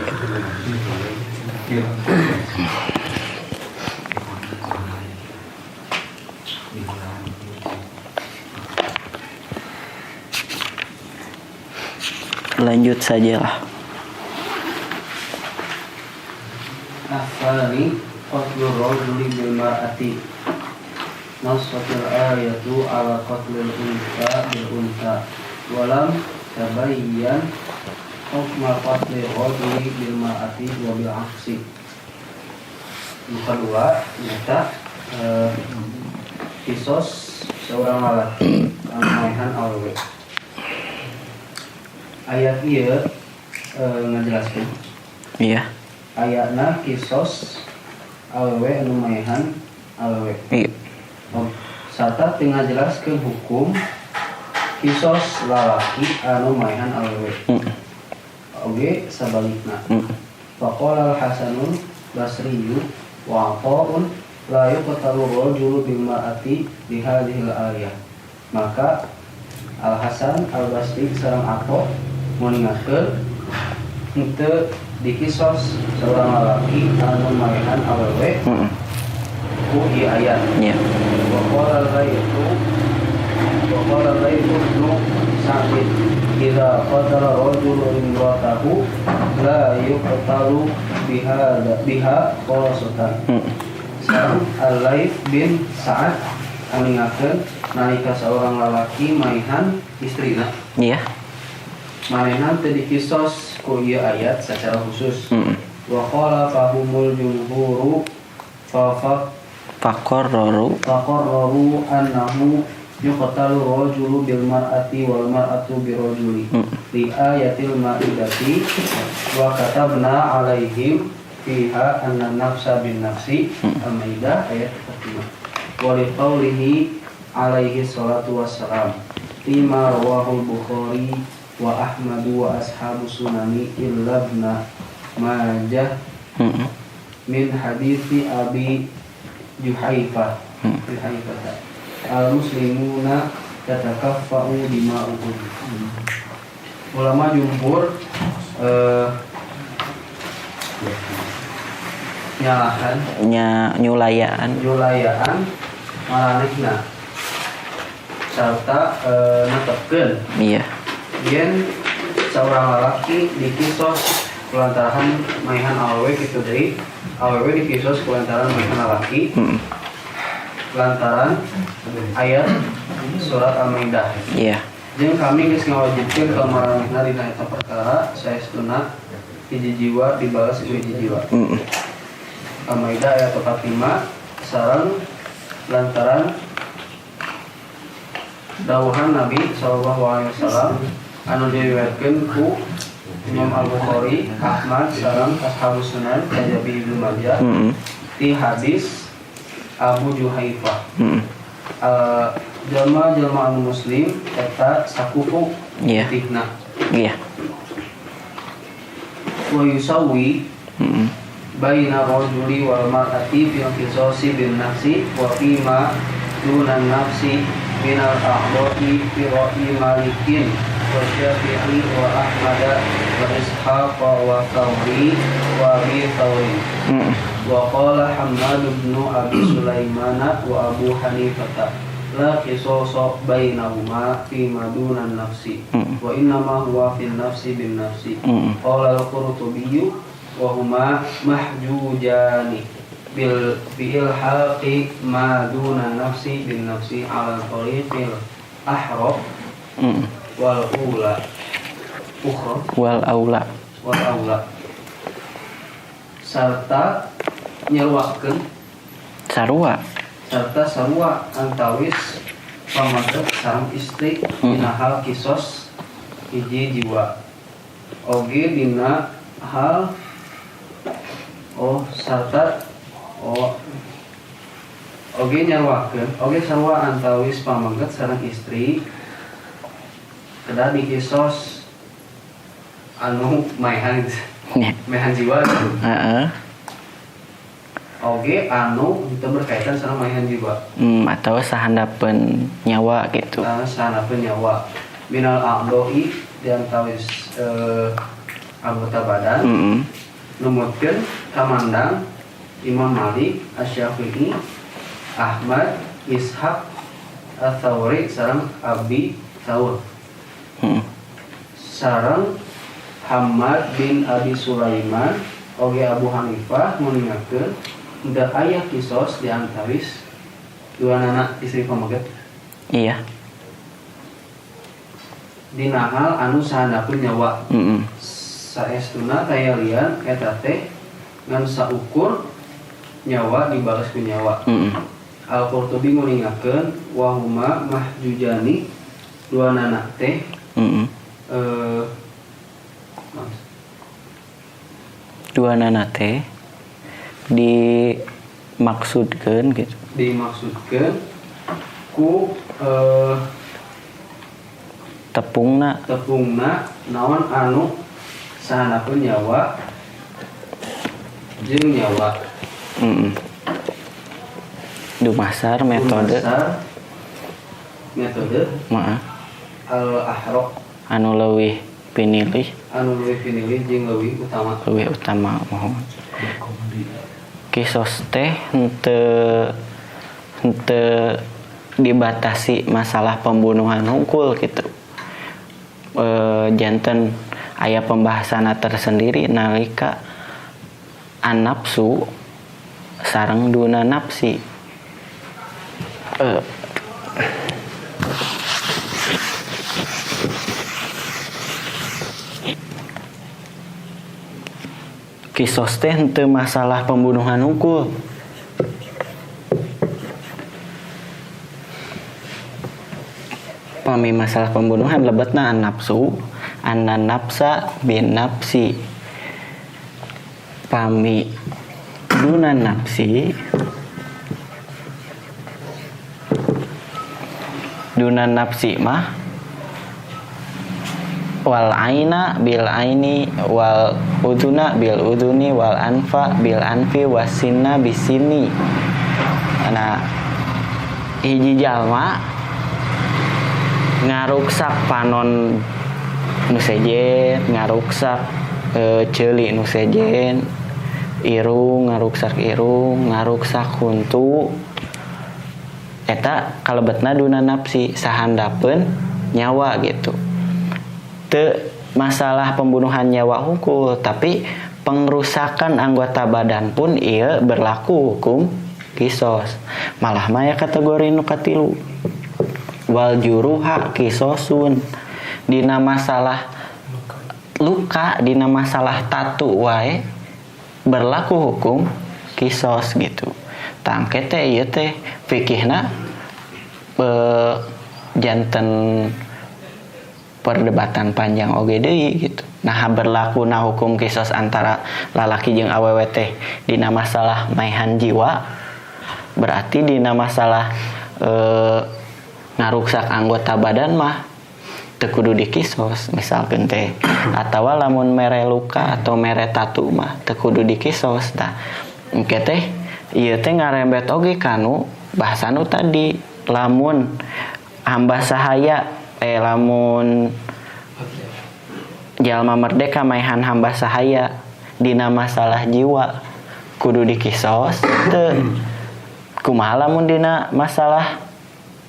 Lanjut sajalah. Afani qatlur rajuli bil mar'ati. Nasratul ayatu ala qatlil unta bil unta. Walam tabayyan hukma qatli rajuli bil mar'ati wa bil aksi. Yang kedua, nyata kisos seorang lelaki amahan awewe. Ayat ieu ngajelaskeun. Iya. Ayatna kisos awewe anu maehan awewe. Iya. Sarta teu ngajelaskeun hukum kisos lalaki anu maehan awewe. Oge sabalikna. Faqala al-Hasanul Basriyu wa Ata'un la yuqtalu rajulu bil mar'ati bi hadhil ayah. Maka Al-Hasan Al-Basri sareng Atta meningatkeun henteu dikisos seorang lelaki anu maehan awewe ku ieu ayat. Iya. Wa qala al-ghaibu nu sa'id idza qatala rajulun imra'atahu la yuqtalu biha khosatan. Sareng Al-Laits bin Sa'ad aningakeun nalika seorang lelaki maehan istrina. Iya. Manehan teu dikisos ku ieu ayat secara khusus. Wa qala fahumul jumhuru Faqarraru annahu yuqtalu rajulu bil mar'ati wal mar'atu bir rajuli li ayatil ma'idati wa katabna alaihim fiha anna nafsa bin nafsi al-maidah ayat 45 wa li qawlihi alaihi salatu wassalam lima rawahul bukhari wa ahmadu wa ashabu sunani illa ibna majah min hadithi abi Juhaifah al-muslimuna yatakaffa'u dima'uhum. Ulama jumhur nyulayaan maranehna sarta netepkeun iya yen seorang lelaki dikisos kulantaran maehan awewe kitu deui awewe dikisos kulantaran maehan lelaki lantaran ayat surat Al-Maidah. iya Jeung kami geus ngawajibkeun ka maranehna dina eta perkara saestuna hiji jiwa dibalas ku hiji jiwa. Al-Maidah ayat 45 sareng lantaran dawuhan Nabi sallallahu alaihi wasallam anu diriwayatkeun ku Imam Al-Bukhari, Ahmad sareng Ashabus Sunan Tajabi Ibnu Majah di hadis Abu Juhaifah. Jalma-jalma anu muslim eta sakufu tihna. Iya. Wa yusawwi baina rajuli wal mar'ati fil qisasi bin nafsi wa fima dunan nafsi minal a'dha'i fi ra'i malikin wa Syafi'i wa Ahmad wa Ishaq wa Thawri wa Abi Thawri wa qala Hammad bin Abi Sulaiman wa Abu Hanifah la qisasa bainahuma fi madunan nafsi wa innama huwa fil nafsi bin nafsi qala al-Qurtubi wa huma mahjujani bil ilhaqi maduna nafsi bin nafsi ala tariqil ahrab wal ula ukhra wal aula serta nyeruakeun serta sarua antawis pamaget sareng istri dina hal kisos hiji jiwa oge dina hal oge nyaruakeun oge sarua antawis pamaget sareng istri kedah dikisos anu maehan jiwa oge anu itu berkaitan sama maehan jiwa atau sahandapeun nyawa gitu. Sahandapeun nyawa minal a'dha'i dan tawis anggota badan numutkeun kamandang Imam Malik, Asy-Syafi'i, Ahmad, Ishaq, Ats-Tsauri sareng Abi Tsaur. Sareng Hammad bin Abi Sulaiman oge Abu Hanifah meningakeun da aya kisos di antawis dua anak istri pamaget. Iya. Dina hal anu sahandapeun nyawa. Saestuna tayalian eta teh ngan saukur nyawa dibalas ku nyawa. Al-Qurtubi meningakeun wa huma mahjujani dua anak teh dua nana teh dimaksudkeun gitu. Dimaksudkeun ku tepungna naon anu sahandapeun nyawa jeung nyawa. Dumasar metode maaf al-ahraq anu leuwih pinilih jeung leuwih utama mohon kisos teh henteu dibatasi masalah pembunuhan hungkul gitu. Janten aya pembahasanna tersendiri nalika an-nafsu sareng duna nafsi. Kisos teh henteu masalah pembunuhan hungkul. Pami masalah pembunuhan lebetna an-nafsu, an-nafsa bin nafsi. Pami duna nafsi, duna nafsi mah wal aina bil aini wal uduna bil uduni wal anfa bil anfi wasinna bisini. Nah, hiji jalma ngaruksak panon nu sejen, ngaruksak ceuli nu sejen, irung ngaruksak irung, ngaruksak huntu. Eta kalebetna duna nafsi sahandapeun nyawa gitu. Teu masalah pembunuhan nyawa hungkul, tapi pengrusakan anggota badan pun ieu berlaku hukum kisos. Malah maya kategori nu katilu. Wal juruha kisosun. Dina masalah luka, dina masalah tatu wae berlaku hukum kisos gitu. Tangke teh ieu teh fikihna janten perdebatan panjang oge deui gitu. Nah, berlakuna hukum kisos antara lalaki jeung awewe teh dina masalah maehan jiwa, berarti dina masalah ngaruksak anggota badan mah teu kudu dikisos misalkeun teh, atawa lamun mere luka atau mere tatu mah teu kudu dikisos. Tah engke teh ieu teh ngarembet oge kanu bahasanu tadi, lamun hamba sahaya lamun jalma merdeka maehan hamba sahaya dina masalah jiwa kudu dikisos teu kumaha lamun dina masalah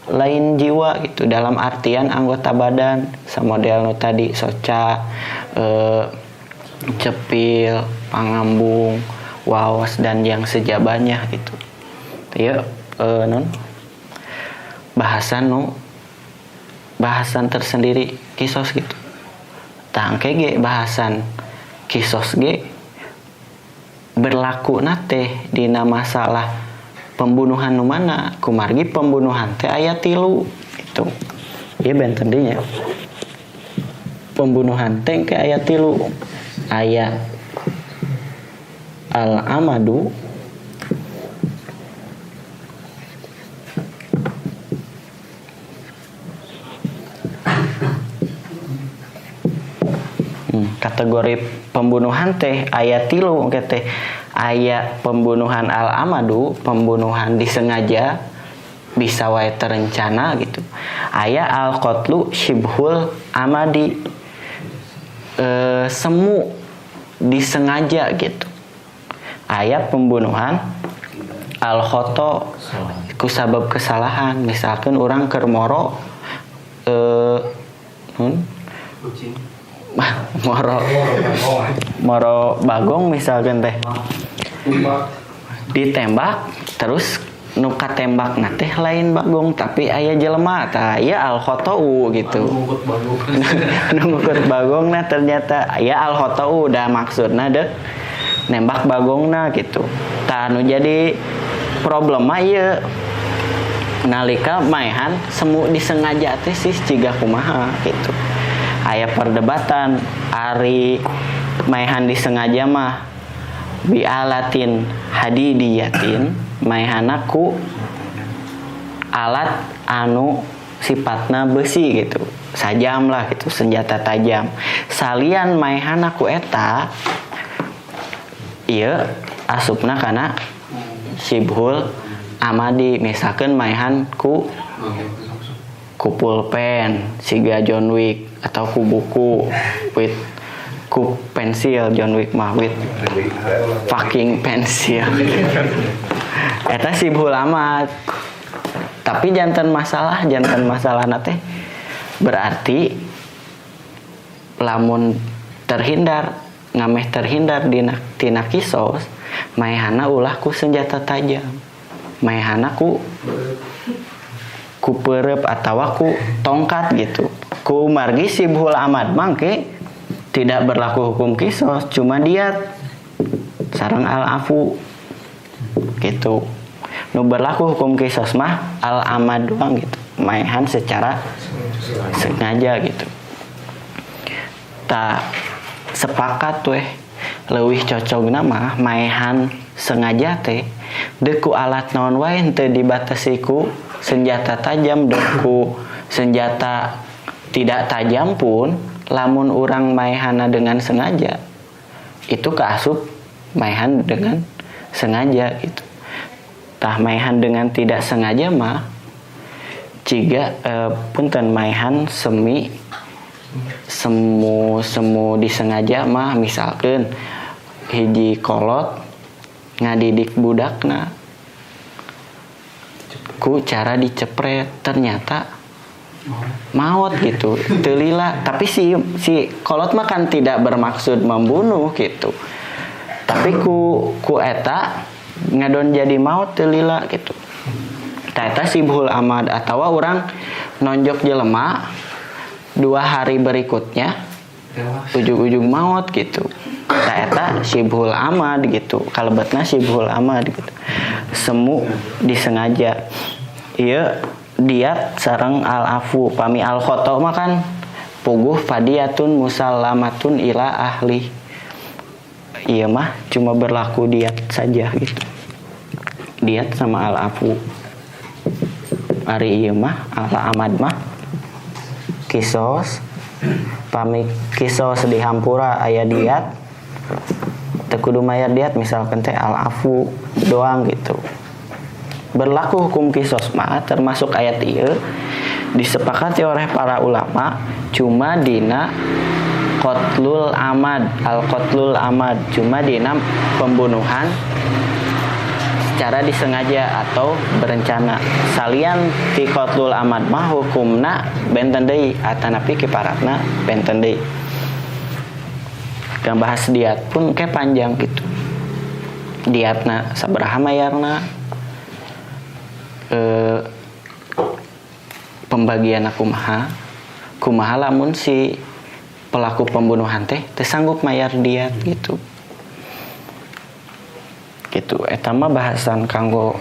lain jiwa gitu, dalam artian anggota badan samodel nu tadi soca, cepil, pangambung, waos dan yang sejabannya gitu. Ya non bahasan tersendiri kisos gitu. Tangke ge bahasan kisos ge berlaku nate dina masalah pembunuhan nu mana kumargi pembunuhan teh aya 3 itu. Ieu benten dinya. Pembunuhan teh ke aya 3. Aya al-amadu kategori pembunuhan teh aya 3 engke teh. Aya pembunuhan al-amadu, pembunuhan disengaja, bisa wae terencana gitu. Aya al-qatlu syibhul amadi, semu disengaja gitu. Aya pembunuhan al-khoto kusabab kesalahan, misalkan orang keur moro moro bagong misalkan teh ditembak terus nu katembak teh lain bagong tapi aya jelema tah aya al-khotou gitu. Nu ngukut bagongna ternyata aya al-khotou da maksudna dek nembak bagongna gitu. Tah nu jadi problema ieu nalika maehan semu disengaja teh sis ciga kumaha gitu. Aya perdebatan ari maehan disengaja mah bialatin hadidiyatin maehanna ku alat anu sifatna besi gitu, sajam lah gitu, senjata tajam. Salian maehanna ku eta ieu asupna kana syibhul amadi, misalkan maehan ku pulpen siga John Wick atau ku buku with ku pensil John Wick mah with fucking pensil. Eta syibhul amat. Tapi jantan masalah teh berarti lamun ngameh terhindar tina kisos maehanna ulah ku senjata tajam, maehanna ku peureup atawa ku tongkat gitu. Ku margi syibhul amad mangke tidak berlaku hukum kisos, cuma diat sareng al-afu gitu. Nu berlaku hukum kisos mah al-amad doang gitu, maehan secara sengaja gitu. Tak sepakat weh leuwih cocogna mah maehan sengaja teh deku alat naon wae teu dibatasi ku senjata tajam, deku senjata tidak tajam pun lamun urang maehana dengan sengaja itu kaasup maehan dengan sengaja gitu. Tah maehan dengan tidak sengaja mah ciga punten maehan semu disengaja mah misalkan hiji kolot ngadidik budakna ku cara dicepret ternyata maut gitu teu lila, tapi si kolot mah kan tidak bermaksud membunuh gitu, tapi ku eta ngadon jadi maut teu lila gitu. Tah eta syibhul amad atawa urang nonjok jelema 2 hari berikutnya ujung-ujung maut gitu. Tah eta syibhul amad gitu, kalebetna syibhul amad gitu. Semu disengaja. Ieu diat sareng al-afu, pami al-khoto mah kan puguh fadiyatun musallamatun ila ahli. Iya mah cuma berlaku diat saja gitu. Diat sama al-afu. Ari ieu mah al-amad mah kisos, pami kisos di hampura aya diat teu kudu mayar diat, misalkan teh al-afu doang gitu. Berlaku hukum kisos mah termasuk ayat ieu disepakati oleh para ulama cuma dina al-qatlul amad cuma dina pembunuhan secara disengaja atau berencana. Salian ti qatlul amad mah hukumna benten deui atanapi kiparatna benten deui. Yang bahas diat pun kayak panjang gitu. Diatna sabaraha mayarna, pembagian kumaha lamun si pelaku pembunuhan teh sanggup mayar diat gitu. Eta mah bahasan kanggo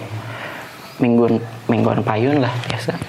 mingguan payun lah biasa.